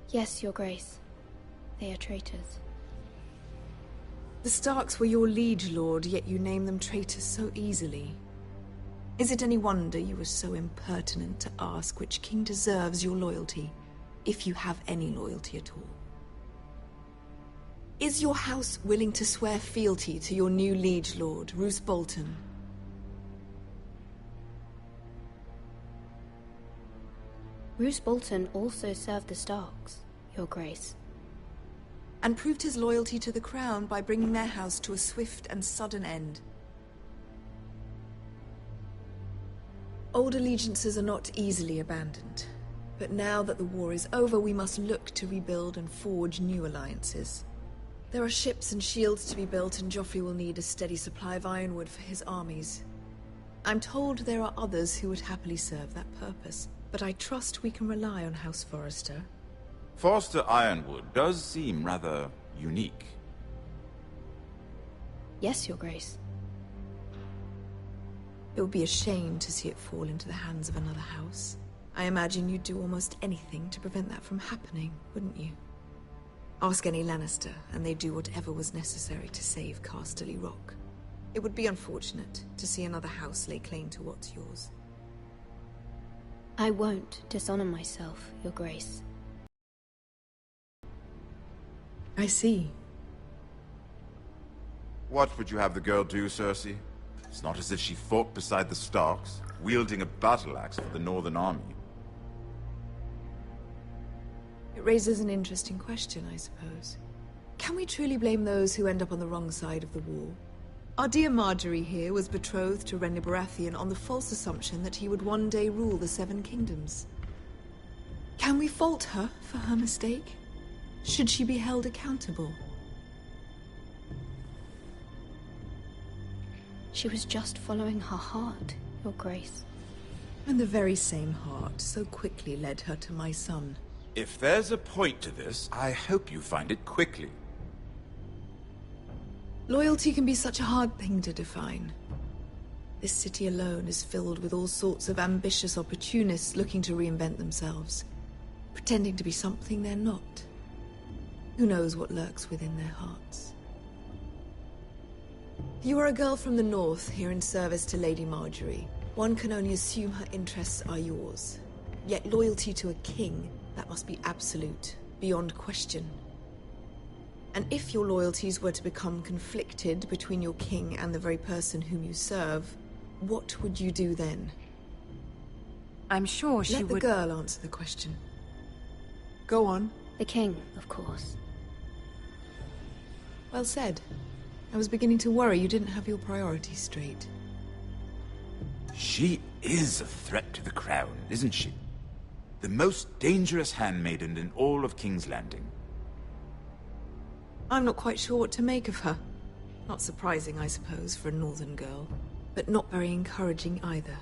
Yes, Your Grace. They are traitors. The Starks were your liege lord, yet you name them traitors so easily. Is it any wonder you were so impertinent to ask which king deserves your loyalty, if you have any loyalty at all? Is your house willing to swear fealty to your new liege lord, Roose Bolton? Roose Bolton also served the Starks, Your Grace. And proved his loyalty to the crown by bringing their house to a swift and sudden end. Old allegiances are not easily abandoned, but now that the war is over, we must look to rebuild and forge new alliances. There are ships and shields to be built, and Joffrey will need a steady supply of ironwood for his armies. I'm told there are others who would happily serve that purpose, but I trust we can rely on House Forrester. Forrester Ironwood does seem rather unique. Yes, Your Grace. It would be a shame to see it fall into the hands of another house. I imagine you'd do almost anything to prevent that from happening, wouldn't you? Ask any Lannister, and they'd do whatever was necessary to save Casterly Rock. It would be unfortunate to see another house lay claim to what's yours. I won't dishonor myself, Your Grace. I see. What would you have the girl do, Cersei? It's not as if she fought beside the Starks, wielding a battle axe for the Northern Army. It raises an interesting question, I suppose. Can we truly blame those who end up on the wrong side of the war? Our dear Marjorie here was betrothed to Renly Baratheon on the false assumption that he would one day rule the Seven Kingdoms. Can we fault her for her mistake? Should she be held accountable? She was just following her heart, Your Grace. And the very same heart so quickly led her to my son. If there's a point to this, I hope you find it quickly. Loyalty can be such a hard thing to define. This city alone is filled with all sorts of ambitious opportunists looking to reinvent themselves, pretending to be something they're not. Who knows what lurks within their hearts? You are a girl from the north, here in service to Lady Marjorie. One can only assume her interests are yours. Yet loyalty to a king, that must be absolute, beyond question. And if your loyalties were to become conflicted between your king and the very person whom you serve, what would you do then? I'm sure she would... Let the girl answer the question. Go on. The king, of course. Well said. I was beginning to worry you didn't have your priorities straight. She is a threat to the crown, isn't she? The most dangerous handmaiden in all of King's Landing. I'm not quite sure what to make of her. Not surprising, I suppose, for a northern girl, but not very encouraging either.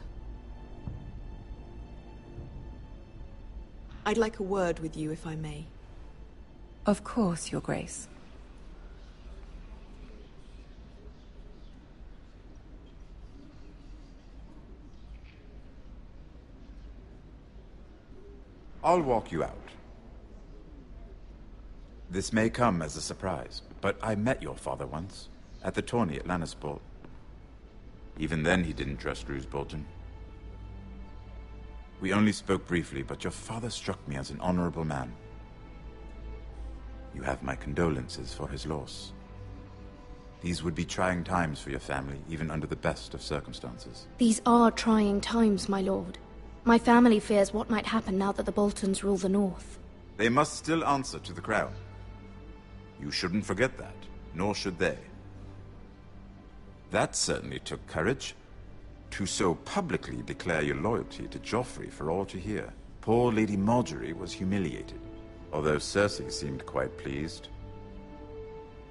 I'd like a word with you, if I may. Of course, Your Grace. I'll walk you out. This may come as a surprise, but I met your father once, at the tourney at Lannisport. Even then he didn't trust Roose Bolton. We only spoke briefly, but your father struck me as an honorable man. You have my condolences for his loss. These would be trying times for your family, even under the best of circumstances. These are trying times, my lord. My family fears what might happen now that the Boltons rule the North. They must still answer to the crown. You shouldn't forget that, nor should they. That certainly took courage. To so publicly declare your loyalty to Joffrey for all to hear. Poor Lady Margaery was humiliated, although Cersei seemed quite pleased.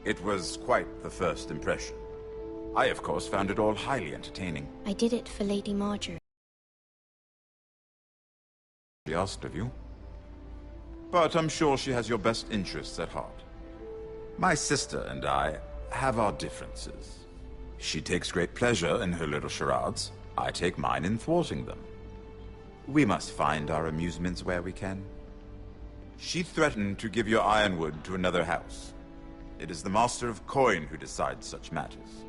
It was quite the first impression. I, of course, found it all highly entertaining. I did it for Lady Margaery. She asked of you. But I'm sure she has your best interests at heart. My sister and I have our differences. She takes great pleasure in her little charades. I take mine in thwarting them. We must find our amusements where we can. She threatened to give your ironwood to another house. It is the Master of Coin who decides such matters.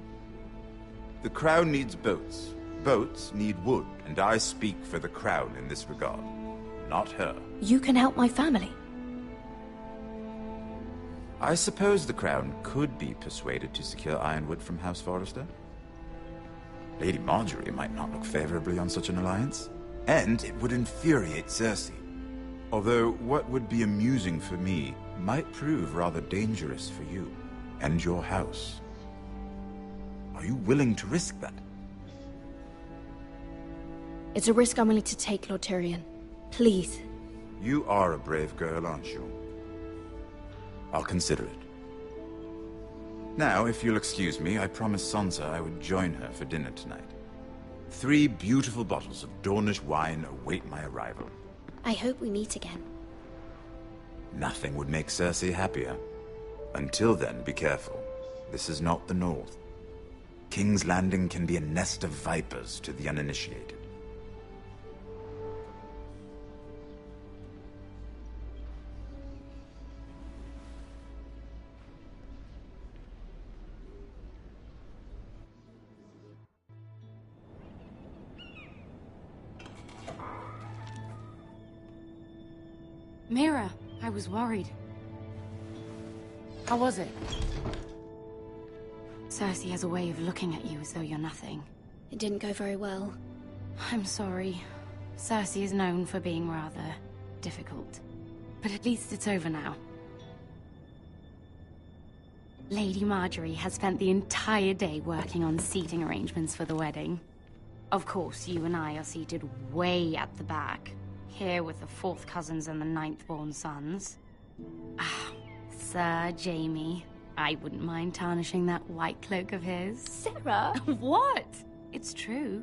The crown needs boats. Boats need wood, and I speak for the crown in this regard. Not her. You can help my family. I suppose the crown could be persuaded to secure ironwood from House Forrester. Lady Margaery might not look favorably on such an alliance, and it would infuriate Cersei. Although what would be amusing for me might prove rather dangerous for you and your house. Are you willing to risk that? It's a risk I'm willing to take, Lord Tyrion. Please. You are a brave girl, aren't you? I'll consider it. Now, if you'll excuse me, I promised Sansa I would join her for dinner tonight. 3 beautiful bottles of Dornish wine await my arrival. I hope we meet again. Nothing would make Cersei happier. Until then, be careful. This is not the North. King's Landing can be a nest of vipers to the uninitiated. Mira, I was worried. How was it? Cersei has a way of looking at you as though you're nothing. It didn't go very well. I'm sorry. Cersei is known for being rather difficult. But at least it's over now. Lady Margaery has spent the entire day working on seating arrangements for the wedding. Of course, you and I are seated way at the back. Here with the 4th cousins and the 9th-born sons. Ah, Sir Jaime. I wouldn't mind tarnishing that white cloak of his. Sarah! What? It's true.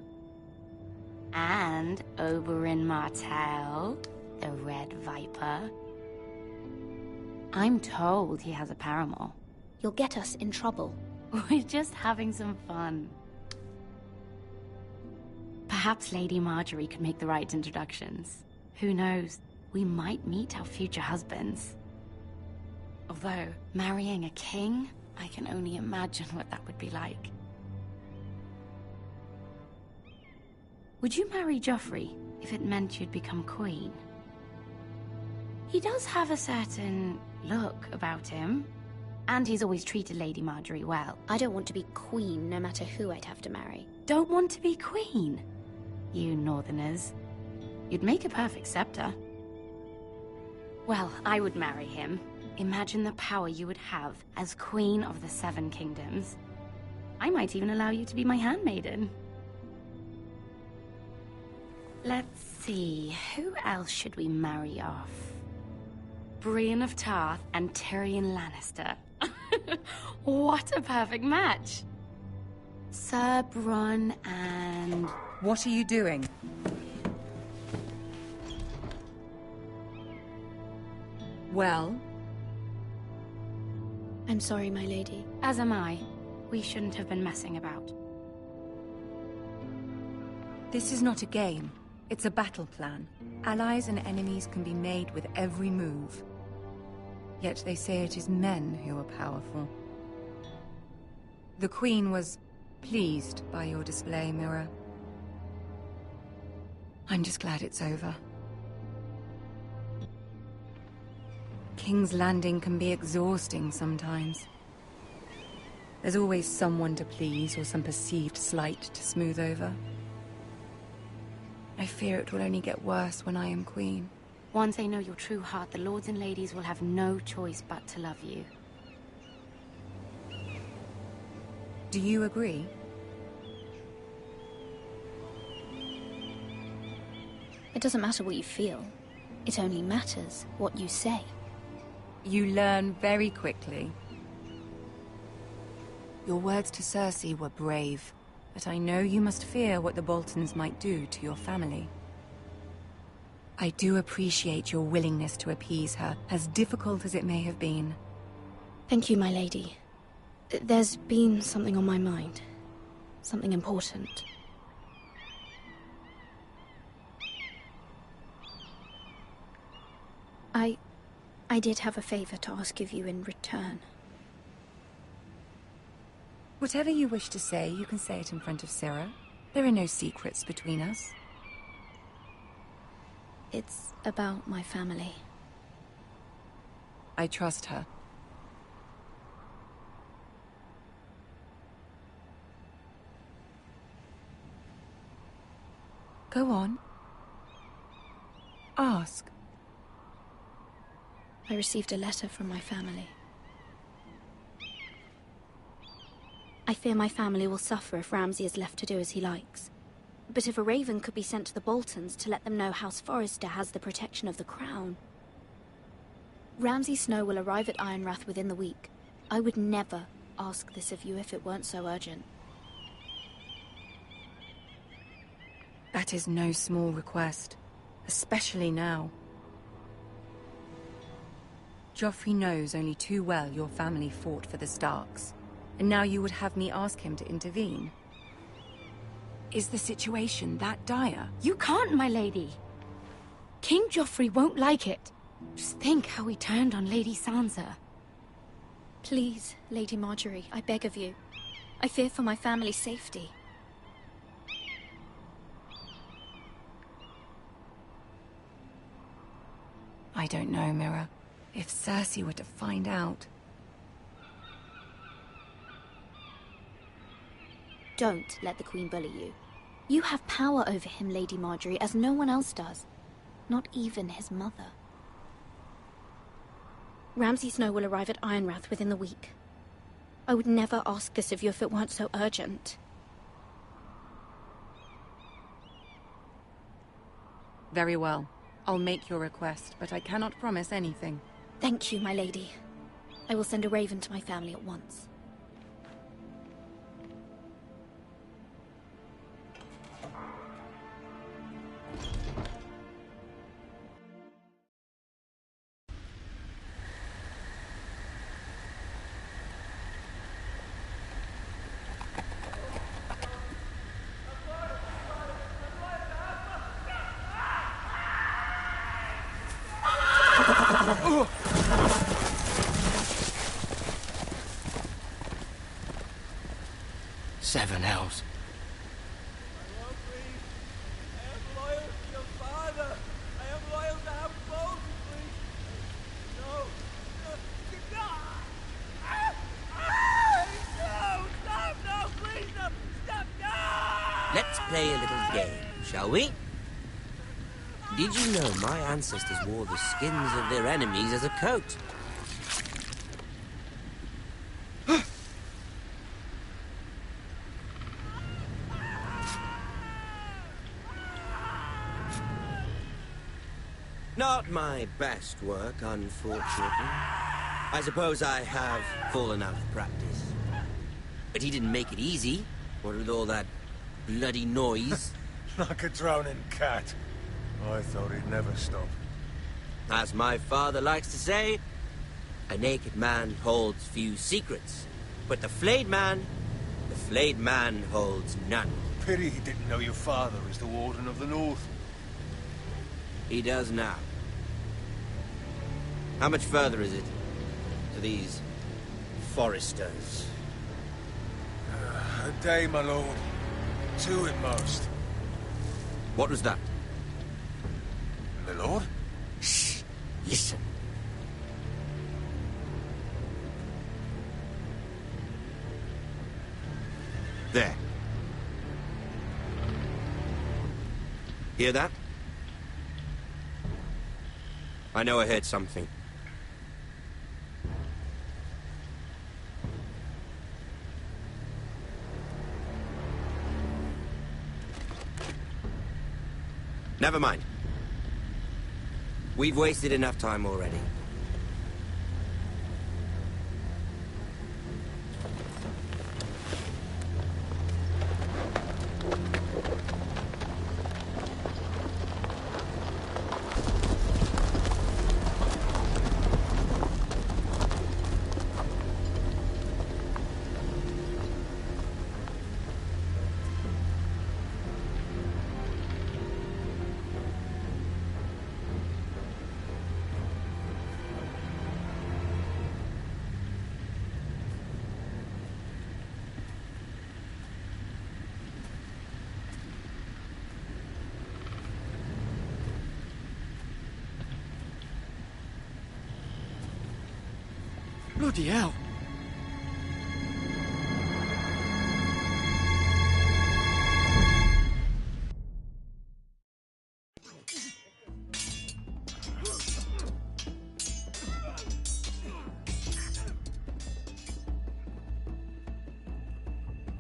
And Oberyn Martell, the Red Viper. I'm told he has a paramour. You'll get us in trouble. We're just having some fun. Perhaps Lady Margaery could make the right introductions. Who knows? We might meet our future husbands. Although, marrying a king, I can only imagine what that would be like. Would you marry Joffrey if it meant you'd become queen? He does have a certain look about him. And he's always treated Lady Marjorie well. I don't want to be queen, no matter who I'd have to marry. Don't want to be queen? You northerners. You'd make a perfect scepter. Well, I would marry him. Imagine the power you would have as Queen of the Seven Kingdoms. I might even allow you to be my handmaiden. Let's see, who else should we marry off? Brienne of Tarth and Tyrion Lannister. What a perfect match! Sir Bronn and... What are you doing? Well? I'm sorry, my lady. As am I. We shouldn't have been messing about. This is not a game. It's a battle plan. Allies and enemies can be made with every move. Yet they say it is men who are powerful. The Queen was pleased by your display, Mira. I'm just glad it's over. King's Landing can be exhausting sometimes. There's always someone to please or some perceived slight to smooth over. I fear it will only get worse when I am queen. Once they know your true heart, the lords and ladies will have no choice but to love you. Do you agree? It doesn't matter what you feel. It only matters what you say. You learn very quickly. Your words to Cersei were brave, but I know you must fear what the Boltons might do to your family. I do appreciate your willingness to appease her, as difficult as it may have been. Thank you, my lady. There's been something on my mind. Something important. I did have a favor to ask of you in return. Whatever you wish to say, you can say it in front of Sarah. There are no secrets between us. It's about my family. I trust her. Go on. Ask. I received a letter from my family. I fear my family will suffer if Ramsay is left to do as he likes. But if a raven could be sent to the Boltons to let them know House Forrester has the protection of the crown... Ramsay Snow will arrive at Ironrath within the week. I would never ask this of you if it weren't so urgent. That is no small request, especially now. Joffrey knows only too well your family fought for the Starks, and now you would have me ask him to intervene. Is the situation that dire? You can't, my lady! King Joffrey won't like it. Just think how he turned on Lady Sansa. Please, Lady Marjorie, I beg of you. I fear for my family's safety. I don't know, Mira. If Cersei were to find out... Don't let the Queen bully you. You have power over him, Lady Marjorie, as no one else does. Not even his mother. Ramsay Snow will arrive at Ironrath within the week. I would never ask this of you if it weren't so urgent. Very well. I'll make your request, but I cannot promise anything. Thank you, my lady. I will send a raven to my family at once. Seven hells. Let's play a little game, shall we? Did you know my ancestors wore the skins of their enemies as a coat? Not my best work, unfortunately. I suppose I have fallen out of practice. But he didn't make it easy, what with all that bloody noise. Like a drowning cat. I thought he'd never stop. As my father likes to say, a naked man holds few secrets. But the flayed man holds none. Pity he didn't know your father is the Warden of the North. He does now. How much further is it to these foresters? A day, my lord. 2 at most. What was that? My lord? Shh! Listen. There. Hear that? I know I heard something. Never mind. We've wasted enough time already. Bloody hell.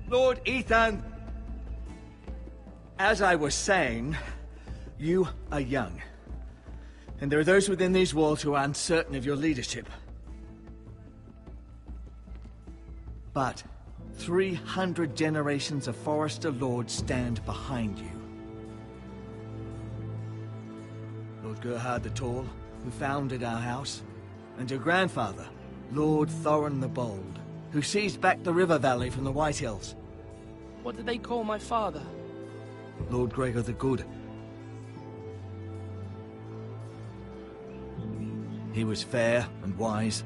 Lord Ethan! As I was saying, you are young. And there are those within these walls who are uncertain of your leadership. But 300 generations of Forester Lords stand behind you. Lord Gerhard the Tall, who founded our house, and your grandfather, Lord Thorin the Bold, who seized back the river valley from the White Hills. What did they call my father? Lord Gregor the Good. He was fair and wise,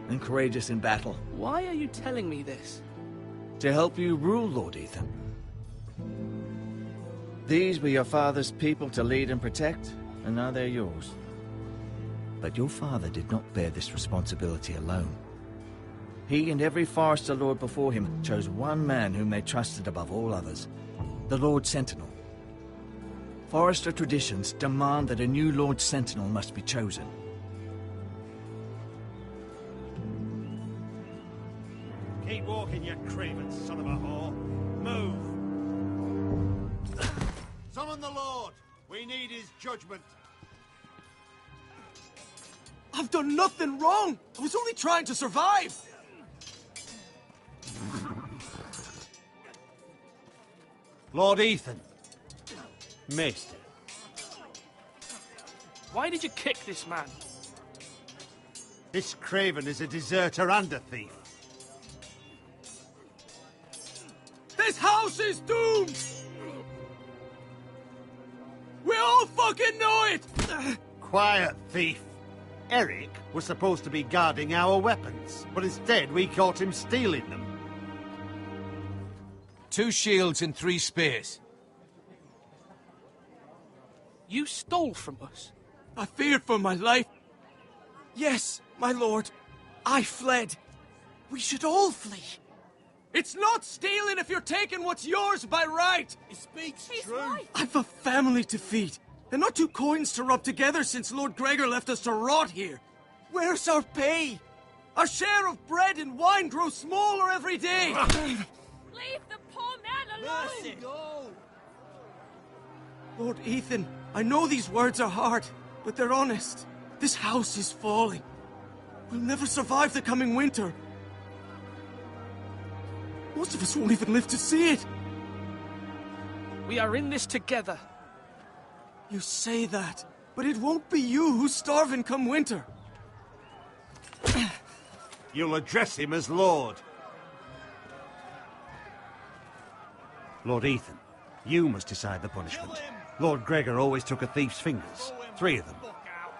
and courageous in battle. Why are you telling me this? To help you rule, Lord Ethan. These were your father's people to lead and protect, and now they're yours. But your father did not bear this responsibility alone. He and every Forester Lord before him chose one man whom they trusted above all others, the Lord Sentinel. Forester traditions demand that a new Lord Sentinel must be chosen. Keep walking, you craven son of a whore. Move! Summon the Lord! We need his judgment. I've done nothing wrong! I was only trying to survive! Lord Ethan. Maester. Why did you kick this man? This craven is a deserter and a thief. This house is doomed! We all fucking know it! Quiet, thief. Eric was supposed to be guarding our weapons, but instead we caught him stealing them. 2 shields and 3 spears. You stole from us. I feared for my life. Yes, my lord. I fled. We should all flee. It's not stealing if you're taking what's yours by right! He speaks true. I've a family to feed, and not two coins to rub together since Lord Gregor left us to rot here. Where's our pay? Our share of bread and wine grows smaller every day! Leave the poor man alone! Mercy, go! Lord Ethan, I know these words are hard, but they're honest. This house is falling. We'll never survive the coming winter. Most of us won't even live to see it. We are in this together. You say that, but it won't be you who's starving come winter. You'll address him as Lord. Lord Ethan, you must decide the punishment. Lord Gregor always took a thief's fingers. 3 of them.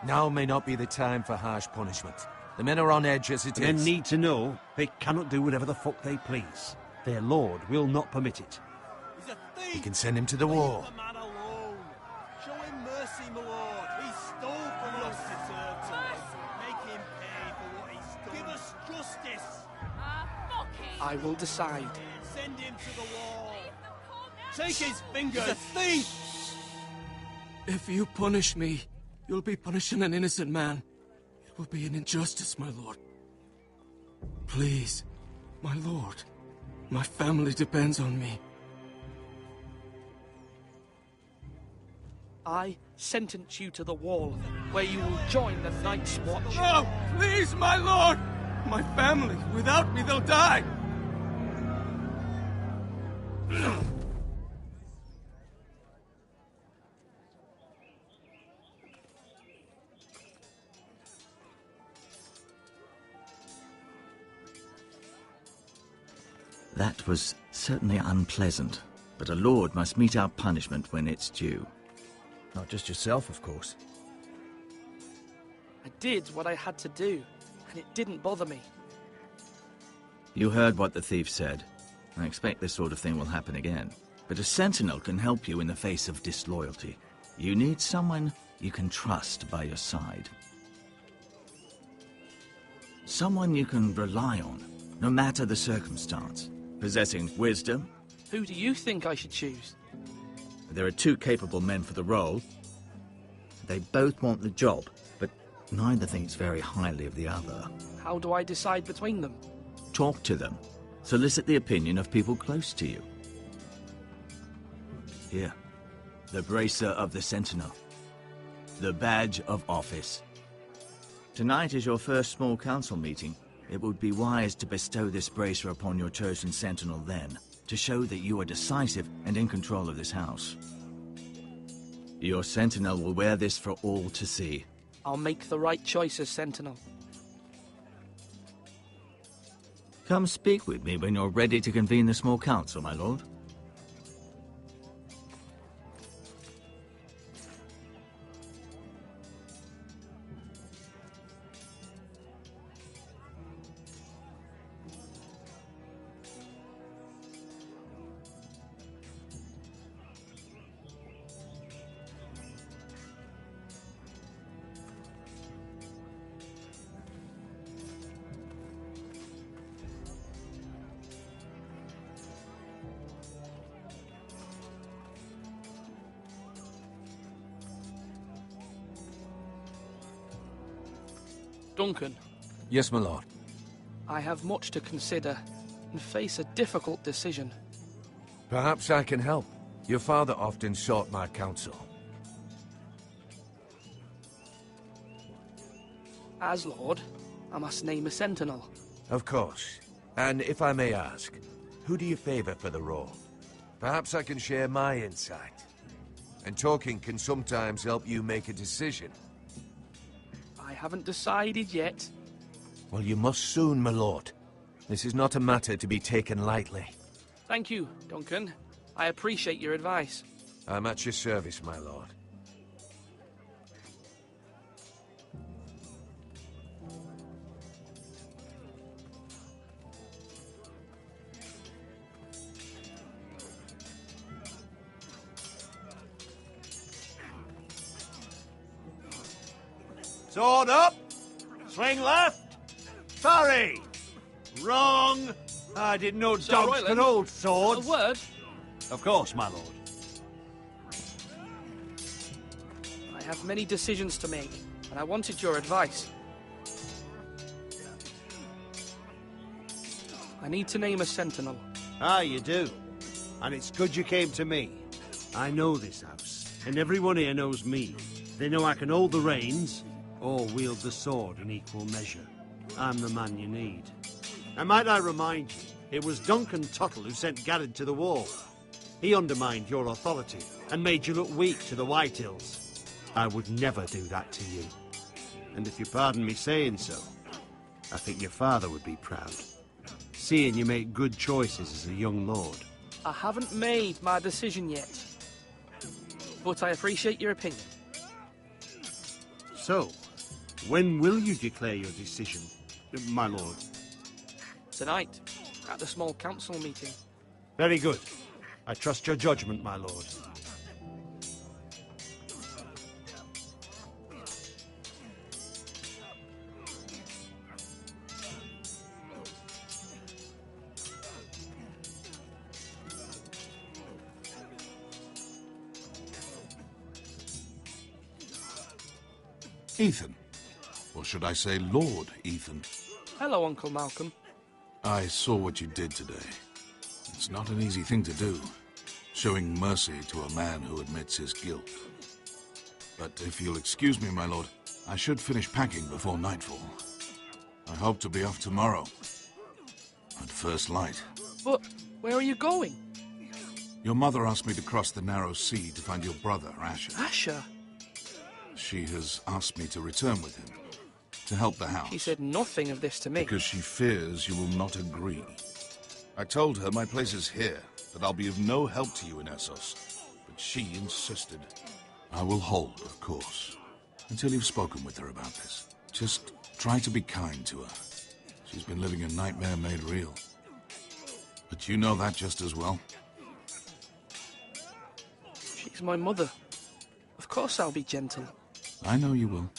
Now may not be the time for harsh punishment. The men are on edge as it is. Men need to know they cannot do whatever the fuck they please. Their lord will not permit it. He's a thief! You can send him to the war. Leave the man alone. Show him mercy, my lord. He stole from us. Deserved to make him pay for what he stole. Give us justice. Fuck it! I will decide. Send him to the wall. Take his fingers. He's a thief! If you punish me, you'll be punishing an innocent man. It will be an injustice, my lord. Please, my lord. My family depends on me. I sentence you to the wall, where you will join the Night's Watch. No! Please, my lord! My family, without me, they'll die! That was certainly unpleasant, but a lord must meet our punishment when it's due. Not just yourself, of course. I did what I had to do, and it didn't bother me. You heard what the thief said. I expect this sort of thing will happen again. But a sentinel can help you in the face of disloyalty. You need someone you can trust by your side. Someone you can rely on, no matter the circumstance. Possessing wisdom. Who do you think I should choose? There are 2 capable men for the role. They both want the job, but neither thinks very highly of the other. How do I decide between them? Talk to them. Solicit the opinion of people close to you. Here. The bracer of the Sentinel. The badge of office. Tonight is your first small council meeting. It would be wise to bestow this bracer upon your chosen sentinel then, to show that you are decisive and in control of this house. Your sentinel will wear this for all to see. I'll make the right choice as sentinel. Come speak with me when you're ready to convene the small council, my lord. Duncan. Yes, my lord. I have much to consider and face a difficult decision. Perhaps I can help. Your father often sought my counsel. As Lord, I must name a sentinel. Of course. And if I may ask, who do you favor for the role? Perhaps I can share my insight. And talking can sometimes help you make a decision. I haven't decided yet. Well, you must soon, my lord. This is not a matter to be taken lightly. Thank you, Duncan. I appreciate your advice. I'm at your service, my lord. Sword up! Swing left! Parry! Wrong! I didn't know Sir dogs Royland, could hold swords. A word? Of course, my lord. I have many decisions to make, and I wanted your advice. I need to name a sentinel. Ah, you do. And it's good you came to me. I know this house, and everyone here knows me. They know I can hold the reins, or wield the sword in equal measure. I'm the man you need. And might I remind you, it was Duncan Tuttle who sent Garrett to the war. He undermined your authority, and made you look weak to the White Hills. I would never do that to you. And if you pardon me saying so, I think your father would be proud. Seeing you make good choices as a young lord. I haven't made my decision yet, but I appreciate your opinion. So, when will you declare your decision, my lord? Tonight, at the small council meeting. Very good. I trust your judgment, my lord. Ethan. Or should I say Lord Ethan? Hello, Uncle Malcolm. I saw what you did today. It's not an easy thing to do, showing mercy to a man who admits his guilt. But if you'll excuse me, my lord, I should finish packing before nightfall. I hope to be off tomorrow, at first light. But where are you going? Your mother asked me to cross the narrow sea to find your brother, Asher. Asher? She has asked me to return with him, to help the house. She said nothing of this to me. Because she fears you will not agree. I told her my place is here, that I'll be of no help to you in Essos. But she insisted. I will hold, of course, until you've spoken with her about this. Just try to be kind to her. She's been living a nightmare made real. But you know that just as well. She's my mother. Of course I'll be gentle. I know you will.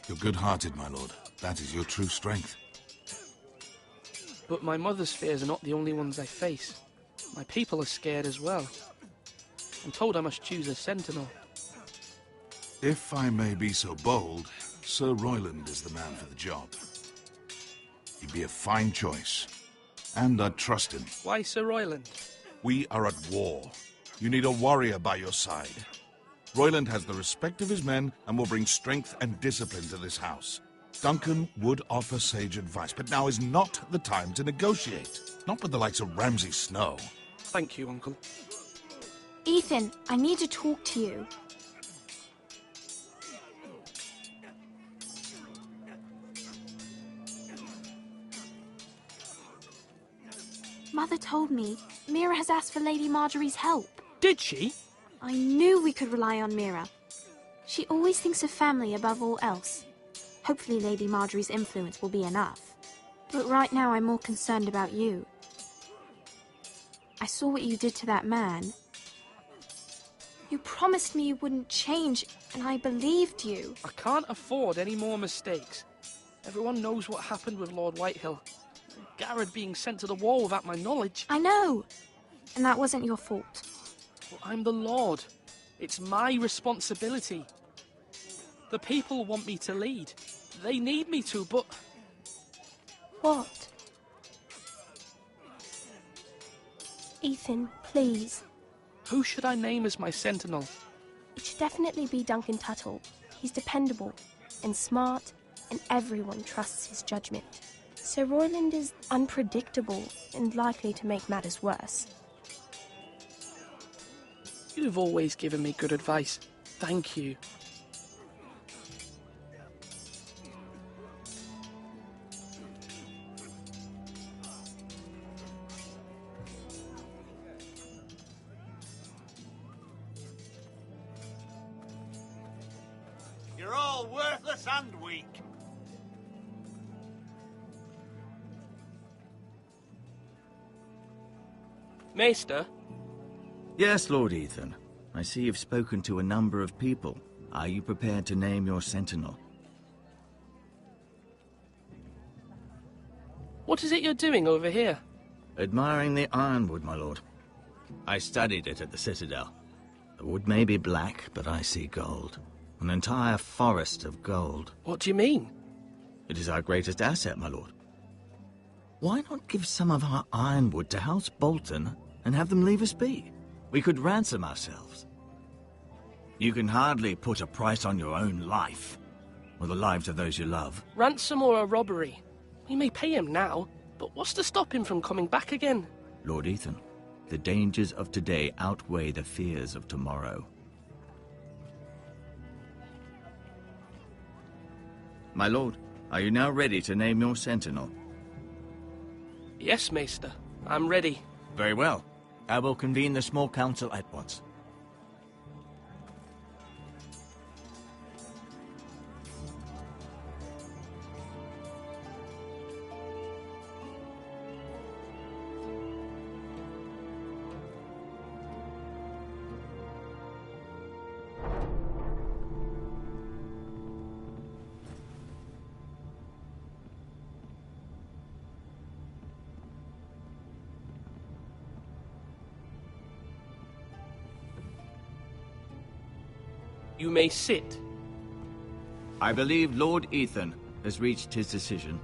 You're good-hearted, my lord. That is your true strength. But my mother's fears are not the only ones I face. My people are scared as well. I'm told I must choose a sentinel. If I may be so bold, Sir Royland is the man for the job. He'd be a fine choice. And I'd trust him. Why Sir Royland? We are at war. You need a warrior by your side. Royland has the respect of his men and will bring strength and discipline to this house. Duncan would offer sage advice, but now is not the time to negotiate. Not with the likes of Ramsay Snow. Thank you, Uncle. Ethan, I need to talk to you. Mother told me Mira has asked for Lady Marjorie's help. Did she? I knew we could rely on Mira. She always thinks of family above all else. Hopefully Lady Marjorie's influence will be enough. But right now I'm more concerned about you. I saw what you did to that man. You promised me you wouldn't change, and I believed you. I can't afford any more mistakes. Everyone knows what happened with Lord Whitehill. Garrett being sent to the war without my knowledge. I know. And that wasn't your fault. Well, I'm the Lord. It's my responsibility. The people want me to lead. They need me to, but... What? Ethan, please. Who should I name as my sentinel? It should definitely be Duncan Tuttle. He's dependable and smart, and everyone trusts his judgment. Sir Royland is unpredictable and likely to make matters worse. You've always given me good advice. Thank you. You're all worthless and weak. Maester? Yes, Lord Ethan. I see you've spoken to a number of people. Are you prepared to name your sentinel? What is it you're doing over here? Admiring the ironwood, my lord. I studied it at the Citadel. The wood may be black, but I see gold. An entire forest of gold. What do you mean? It is our greatest asset, my lord. Why not give some of our ironwood to House Bolton and have them leave us be? We could ransom ourselves. You can hardly put a price on your own life, or the lives of those you love. Ransom or a robbery? We may pay him now, but what's to stop him from coming back again? Lord Ethan, the dangers of today outweigh the fears of tomorrow. My lord, are you now ready to name your sentinel? Yes, Maester. I'm ready. Very well. I will convene the small council at once. You may sit. I believe Lord Ethan has reached his decision.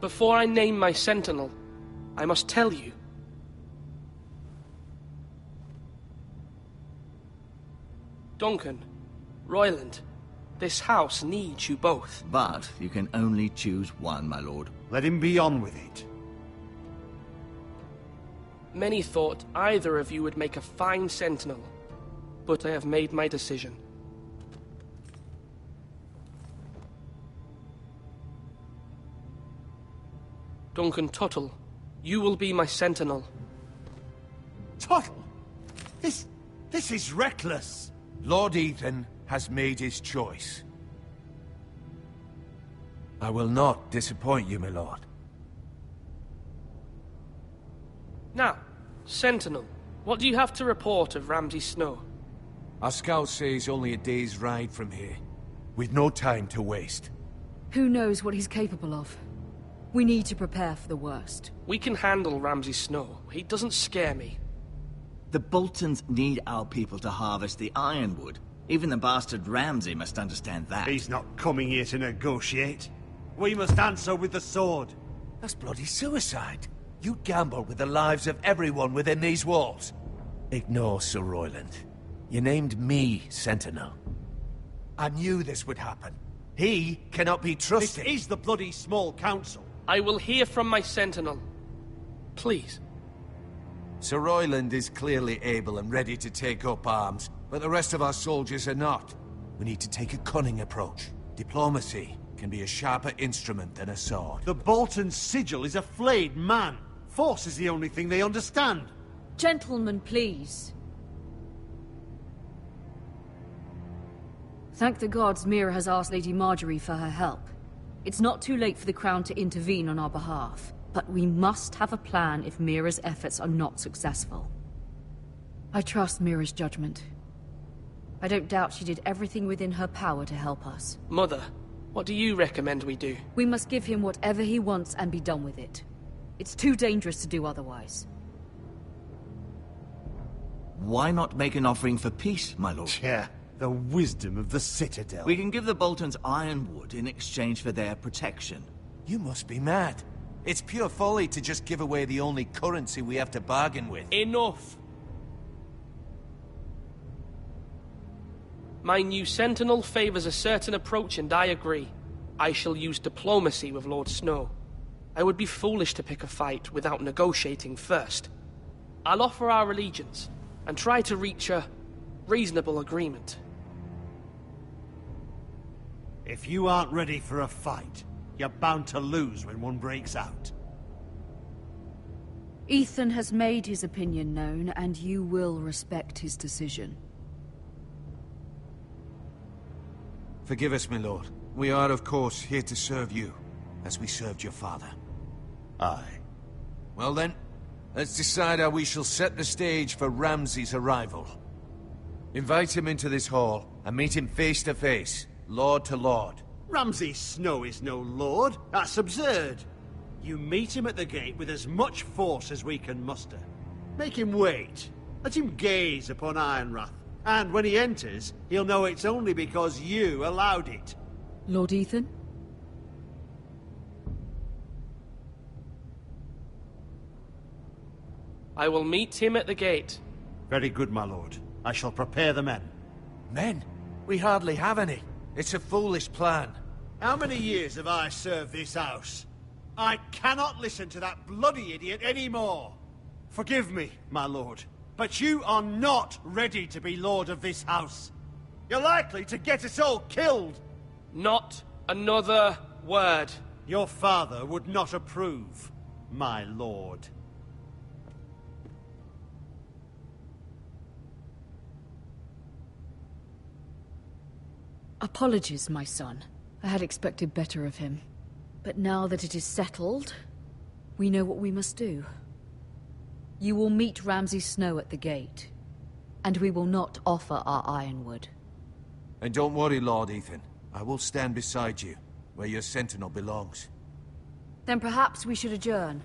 Before I name my sentinel, I must tell you. Duncan, Royland, this house needs you both. But you can only choose one, my lord. Let him be on with it. Many thought either of you would make a fine sentinel, but I have made my decision. Duncan Tuttle, you will be my sentinel. Tuttle? This is reckless. Lord Ethan has made his choice. I will not disappoint you, my lord. Now, sentinel, what do you have to report of Ramsay Snow? Our scouts say he's only a day's ride from here, with no time to waste. Who knows what he's capable of? We need to prepare for the worst. We can handle Ramsay Snow. He doesn't scare me. The Boltons need our people to harvest the ironwood. Even the bastard Ramsay must understand that. He's not coming here to negotiate. We must answer with the sword. That's bloody suicide. You gamble with the lives of everyone within these walls. Ignore Sir Royland. You named me Sentinel. I knew this would happen. He cannot be trusted. This is the bloody small council. I will hear from my sentinel. Please. Sir Royland is clearly able and ready to take up arms, but the rest of our soldiers are not. We need to take a cunning approach. Diplomacy can be a sharper instrument than a sword. The Bolton sigil is a flayed man. Force is the only thing they understand. Gentlemen, please. Thank the gods Mira has asked Lady Marjorie for her help. It's not too late for the Crown to intervene on our behalf, but we must have a plan if Mira's efforts are not successful. I trust Mira's judgment. I don't doubt she did everything within her power to help us. Mother, what do you recommend we do? We must give him whatever he wants and be done with it. It's too dangerous to do otherwise. Why not make an offering for peace, my lord? Yeah, the wisdom of the Citadel. We can give the Boltons ironwood in exchange for their protection. You must be mad. It's pure folly to just give away the only currency we have to bargain with. Enough! My new sentinel favors a certain approach, and I agree. I shall use diplomacy with Lord Snow. I would be foolish to pick a fight without negotiating first. I'll offer our allegiance, and try to reach a reasonable agreement. If you aren't ready for a fight, you're bound to lose when one breaks out. Ethan has made his opinion known, and you will respect his decision. Forgive us, my lord. We are, of course, here to serve you, as we served your father. Aye. Well then, let's decide how we shall set the stage for Ramsay's arrival. Invite him into this hall, and meet him face to face, lord to lord. Ramsay Snow is no lord. That's absurd. You meet him at the gate with as much force as we can muster. Make him wait. Let him gaze upon Ironrath. And when he enters, he'll know it's only because you allowed it. Lord Ethan? I will meet him at the gate. Very good, my lord. I shall prepare the men. Men? We hardly have any. It's a foolish plan. How many years have I served this house? I cannot listen to that bloody idiot anymore. Forgive me, my lord, but you are not ready to be lord of this house. You're likely to get us all killed. Not another word. Your father would not approve, my lord. Apologies, my son. I had expected better of him. But now that it is settled, we know what we must do. You will meet Ramsay Snow at the gate, and we will not offer our ironwood. And don't worry, Lord Ethan. I will stand beside you, where your sentinel belongs. Then perhaps we should adjourn.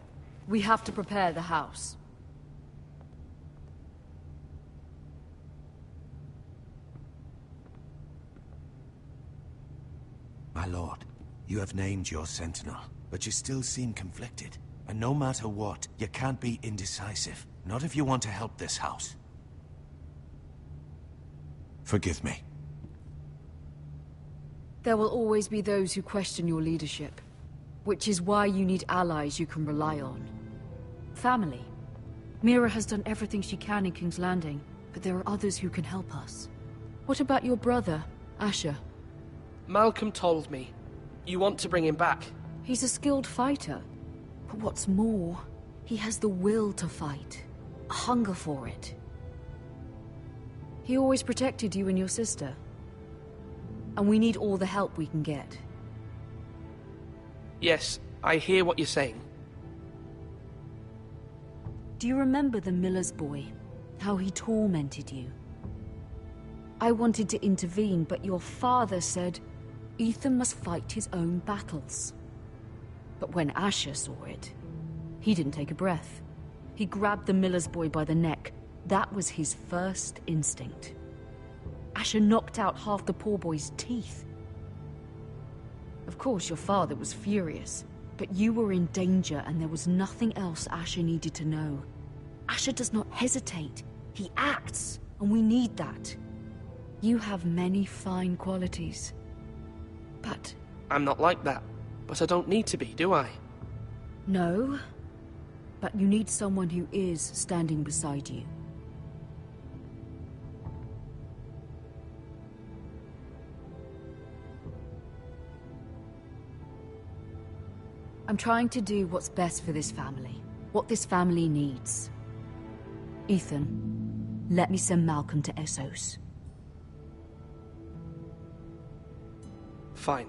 We have to prepare the house. My lord, you have named your sentinel, but you still seem conflicted. And no matter what, you can't be indecisive. Not if you want to help this house. Forgive me. There will always be those who question your leadership, which is why you need allies you can rely on. Family. Mira has done everything she can in King's Landing, but there are others who can help us. What about your brother, Asher? Malcolm told me. You want to bring him back? He's a skilled fighter. But what's more, he has the will to fight. A hunger for it. He always protected you and your sister. And we need all the help we can get. Yes, I hear what you're saying. Do you remember the miller's boy? How he tormented you? I wanted to intervene, but your father said Ethan must fight his own battles. But when Asher saw it, he didn't take a breath. He grabbed the miller's boy by the neck. That was his first instinct. Asher knocked out half the poor boy's teeth. Of course, your father was furious, but you were in danger and there was nothing else Asher needed to know. Asher does not hesitate. He acts, and we need that. You have many fine qualities, but... I'm not like that, but I don't need to be, do I? No, but you need someone who is standing beside you. I'm trying to do what's best for this family, what this family needs. Ethan, let me send Malcolm to Essos. Fine.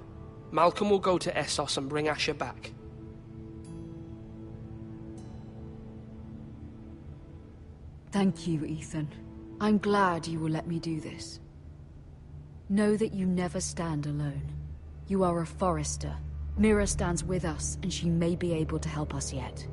Malcolm will go to Essos and bring Asher back. Thank you, Ethan. I'm glad you will let me do this. Know that you never stand alone. You are a Forester. Mira stands with us, and she may be able to help us yet.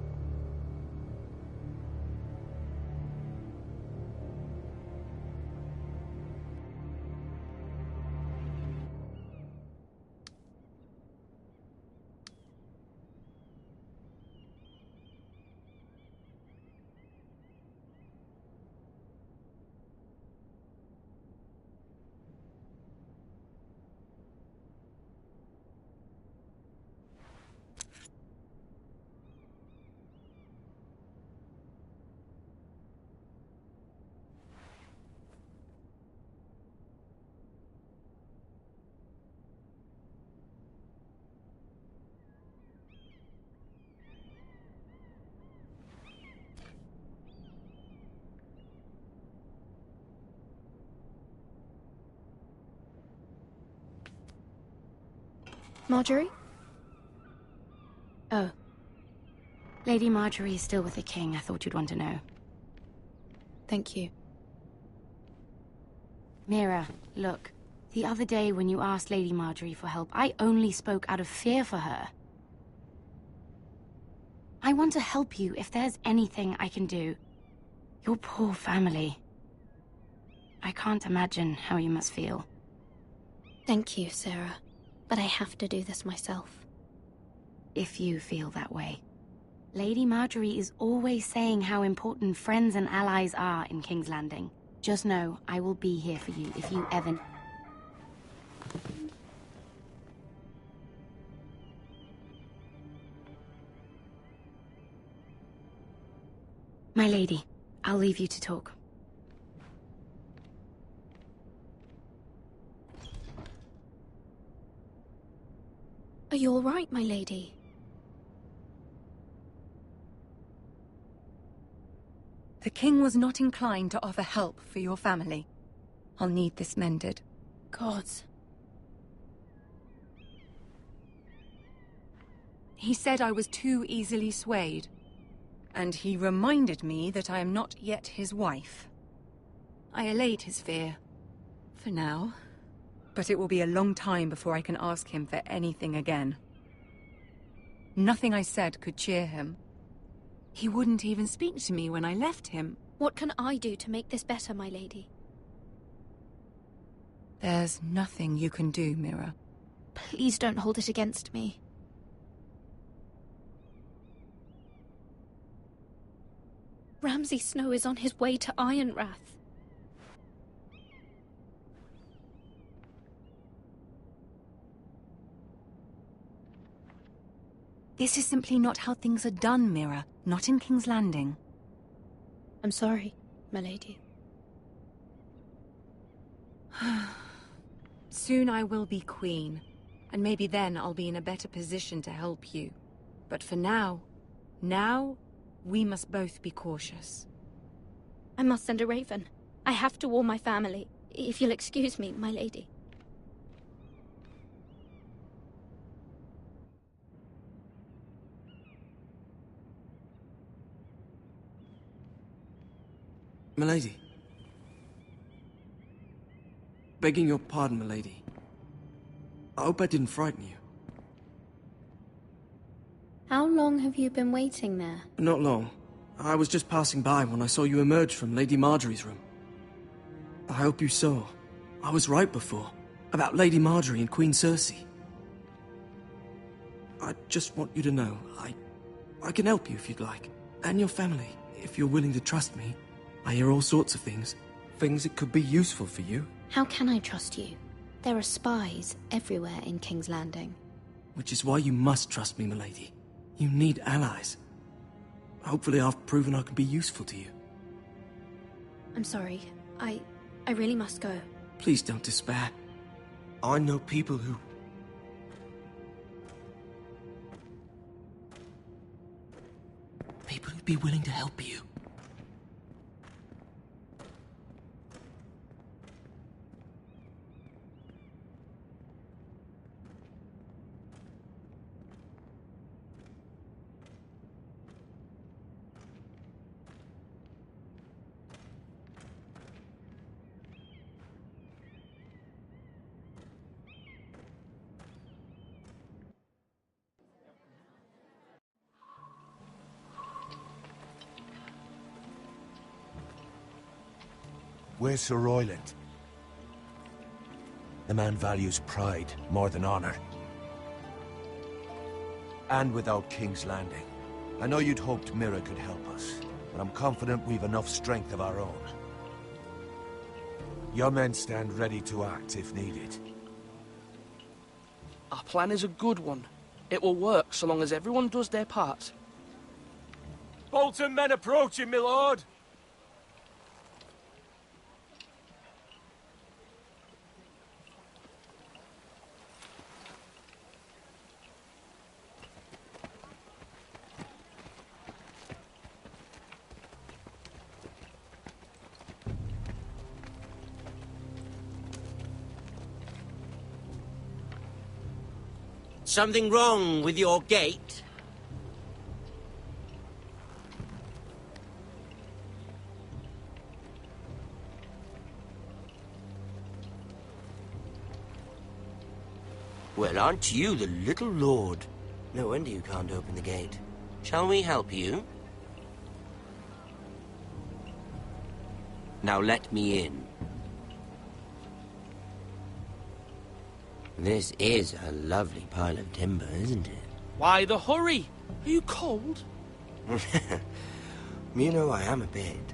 Marjorie? Oh. Lady Marjorie is still with the king. I thought you'd want to know. Thank you. Mira, look. The other day when you asked Lady Marjorie for help, I only spoke out of fear for her. I want to help you if there's anything I can do. Your poor family. I can't imagine how you must feel. Thank you, Sarah. But I have to do this myself. If you feel that way. Lady Marjorie is always saying how important friends and allies are in King's Landing. Just know, I will be here for you if you ever... My lady, I'll leave you to talk. Are you all right, my lady? The king was not inclined to offer help for your family. I'll need this mended. Gods. He said I was too easily swayed. And he reminded me that I am not yet his wife. I allayed his fear. For now. But it will be a long time before I can ask him for anything again. Nothing I said could cheer him. He wouldn't even speak to me when I left him. What can I do to make this better, my lady? There's nothing you can do, Mira. Please don't hold it against me. Ramsay Snow is on his way to Ironrath. This is simply not how things are done, Mira. Not in King's Landing. I'm sorry, my lady. Soon I will be queen, and maybe then I'll be in a better position to help you. But for now, we must both be cautious. I must send a raven. I have to warn my family. If you'll excuse me, my lady. Milady. Begging your pardon, milady. I hope I didn't frighten you. How long have you been waiting there? Not long. I was just passing by when I saw you emerge from Lady Marjorie's room. I hope you saw. I was right before. About Lady Marjorie and Queen Cersei. I just want you to know, I can help you if you'd like. And your family, if you're willing to trust me. I hear all sorts of things. Things that could be useful for you. How can I trust you? There are spies everywhere in King's Landing. Which is why you must trust me, milady. You need allies. Hopefully I've proven I can be useful to you. I'm sorry. I really must go. Please don't despair. I know people who'd be willing to help you. Where's Sir Royland? The man values pride more than honor. And without King's Landing. I know you'd hoped Mira could help us, but I'm confident we've enough strength of our own. Your men stand ready to act if needed. Our plan is a good one. It will work so long as everyone does their part. Bolton men approaching, my lord! Something wrong with your gate? Well, aren't you the little lord? No wonder you can't open the gate. Shall we help you? Now let me in. This is a lovely pile of timber, isn't it? Why the hurry? Are you cold? You know, I am a bit.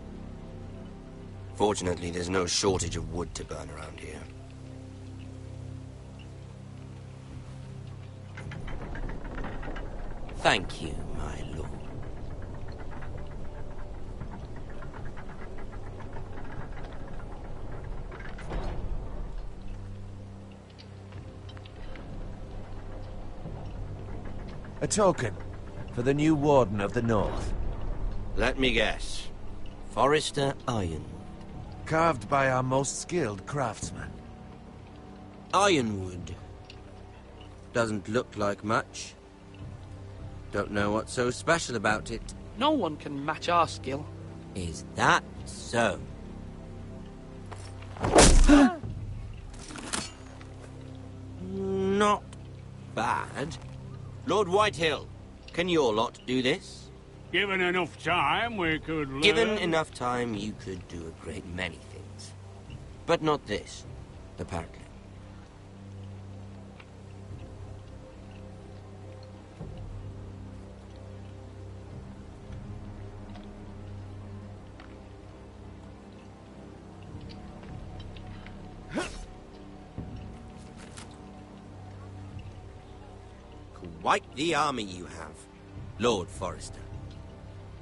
Fortunately, there's no shortage of wood to burn around here. Thank you, my lord. A token for the new Warden of the North. Let me guess. Forrester Ironwood. Carved by our most skilled craftsman. Ironwood. Doesn't look like much. Don't know what's so special about it. No one can match our skill. Is that so? Not bad. Lord Whitehill, can your lot do this? Given enough time, we could learn... Given enough time, you could do a great many things. But not this, apparently. Quite the army you have, Lord Forrester.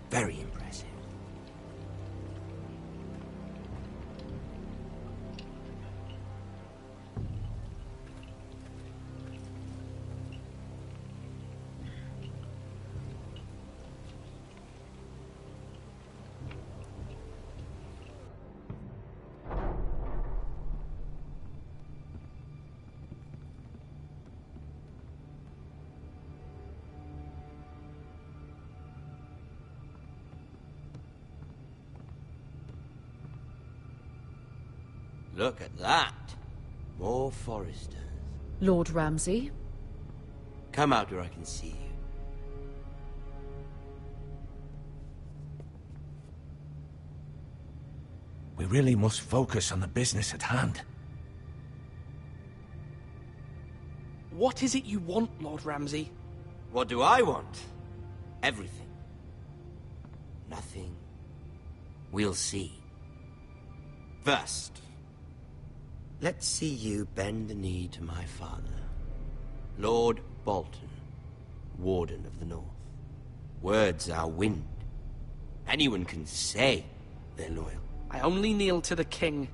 Very impressive. Look at that. More Forresters. Lord Ramsay? Come out where I can see you. We really must focus on the business at hand. What is it you want, Lord Ramsay? What do I want? Everything. Nothing. We'll see. First, let's see you bend the knee to my father, Lord Bolton, Warden of the North. Words are wind. Anyone can say they're loyal. I only kneel to the king.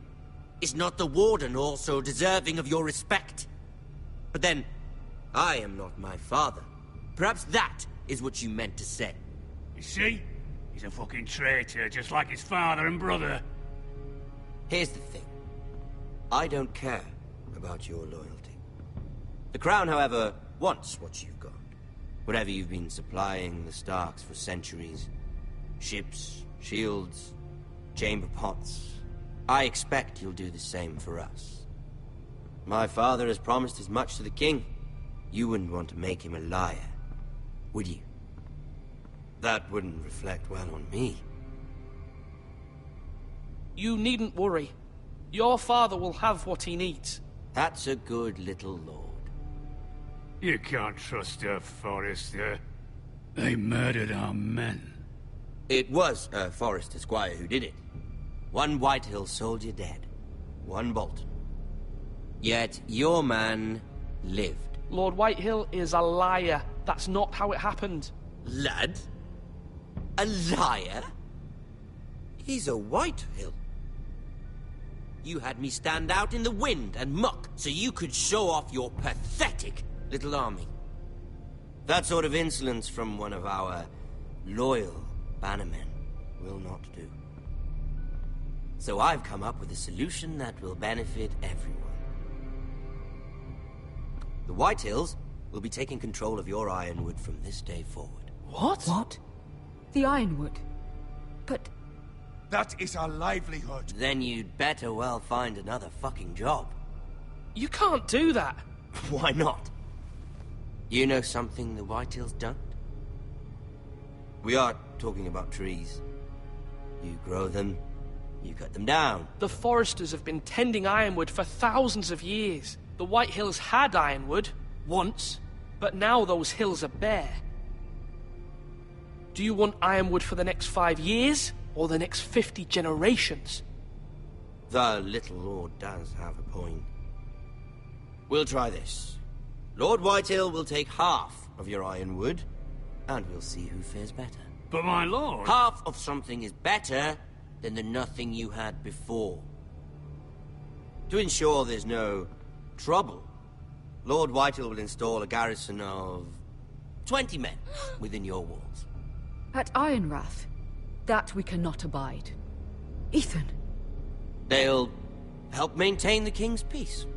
Is not the Warden also deserving of your respect? But then, I am not my father. Perhaps that is what you meant to say. You see? He's a fucking traitor, just like his father and brother. Here's the thing. I don't care about your loyalty. The Crown, however, wants what you've got. Whatever you've been supplying the Starks for centuries. Ships, shields, chamber pots. I expect you'll do the same for us. My father has promised as much to the king. You wouldn't want to make him a liar, would you? That wouldn't reflect well on me. You needn't worry. Your father will have what he needs. That's a good little lord. You can't trust her, Forrester. They murdered our men. It was a Forrester squire who did it. One Whitehill soldier dead. One Bolton. Yet your man lived. Lord Whitehill is a liar. That's not how it happened. Lad? A liar? He's a Whitehill. You had me stand out in the wind and muck so you could show off your pathetic little army. That sort of insolence from one of our loyal bannermen will not do. So I've come up with a solution that will benefit everyone. The Whitehills will be taking control of your Ironwood from this day forward. What? What? The Ironwood? But... That is our livelihood. Then you'd better well find another fucking job. You can't do that. Why not? You know something the Whitehills don't? We are talking about trees. You grow them, you cut them down. The foresters have been tending ironwood for thousands of years. The White Hills had ironwood, once, but now those hills are bare. Do you want ironwood for the next 5 years, or the next 50 generations? The little lord does have a point. We'll try this. Lord Whitehill will take half of your ironwood, and we'll see who fares better. But my lord... Half of something is better than the nothing you had before. To ensure there's no trouble, Lord Whitehill will install a garrison of 20 men within your walls. At Ironrath? That we cannot abide. Ethan! They'll help maintain the king's peace.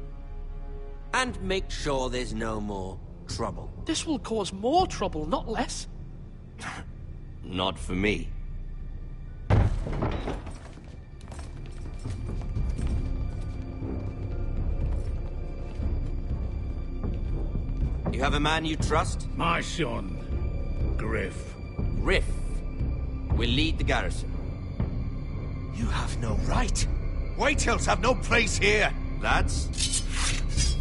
And make sure there's no more trouble. This will cause more trouble, not less. Not for me. You have a man you trust? My son, Griff. Griff will lead the garrison. You have no right. Whitehills have no place here. Lads,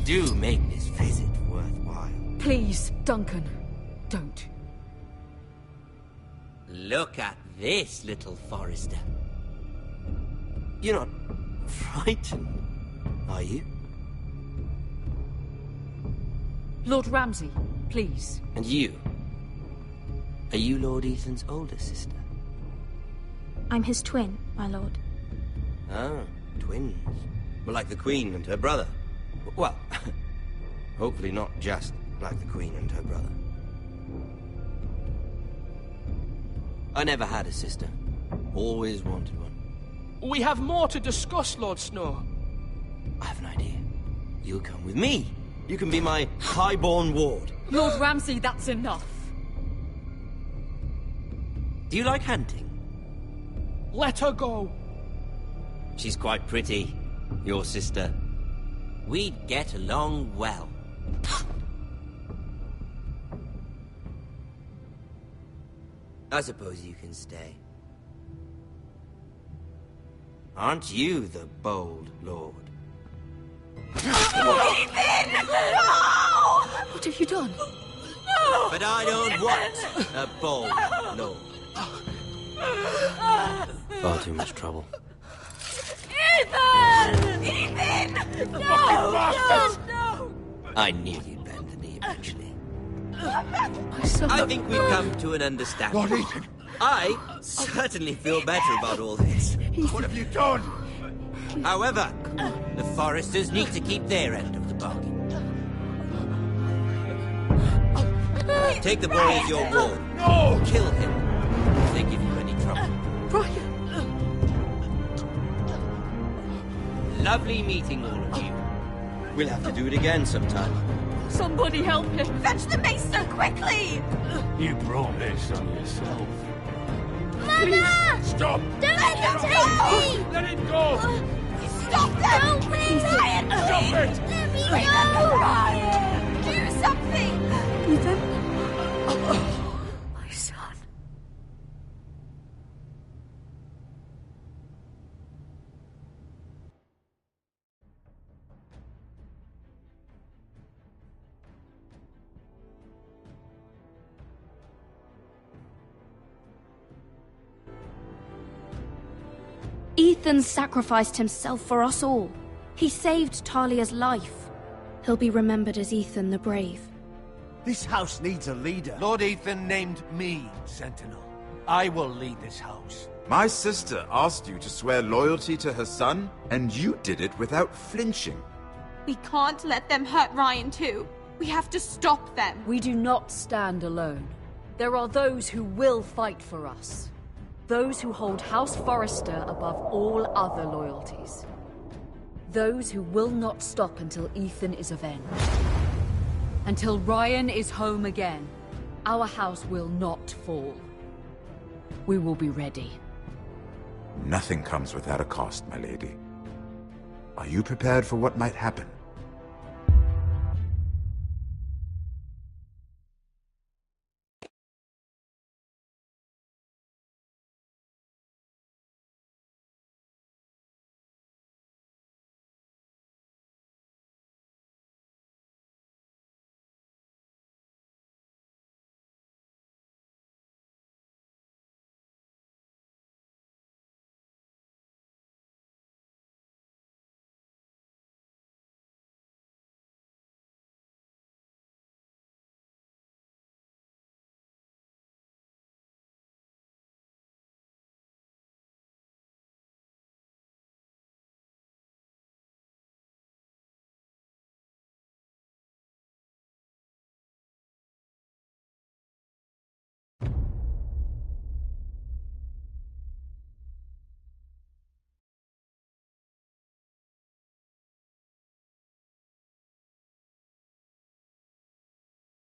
do make this visit worthwhile. Please, Duncan, don't. Look at this, little Forester. You're not frightened, are you? Lord Ramsay, please. And you? Are you Lord Ethan's older sister? I'm his twin, my lord. Ah, twins. Well, like the Queen and her brother. Well, hopefully not just like the Queen and her brother. I never had a sister. Always wanted one. We have more to discuss, Lord Snow. I have an idea. You'll come with me. You can be my highborn ward. Lord Ramsay, that's enough. Do you like hunting? Let her go. She's quite pretty, your sister. We'd get along well. I suppose you can stay. Aren't you the bold lord? Ethan! No! What have you done? No! But I don't want a bold lord. Far too much trouble. Ethan! Ethan! No! No! I knew you'd bend the knee eventually. My son... I think we've come to an understanding. Lord Ethan! I certainly feel better about all this. What have you done? However, the Foresters need to keep their end of the bargain. Take the boy as your ward. No! Kill him if they give you any trouble. Brian! Lovely meeting all of you. We'll have to do it again sometime. Somebody help him! Fetch the maester, quickly! You brought this on yourself. Mama! Stop! Don't let them take me! Let it go! Stop them! Help me! Ryan, Stop please! it! Let me Bring them go! to Ryan! Do something! Ethan? My son. Ethan sacrificed himself for us all. He saved Talia's life. He'll be remembered as Ethan the Brave. This house needs a leader. Lord Ethan named me Sentinel. I will lead this house. My sister asked you to swear loyalty to her son, and you did it without flinching. We can't let them hurt Ryan too. We have to stop them. We do not stand alone. There are those who will fight for us. Those who hold House Forrester above all other loyalties. Those who will not stop until Ethan is avenged. Until Ryan is home again, our house will not fall. We will be ready. Nothing comes without a cost, my lady. Are you prepared for what might happen?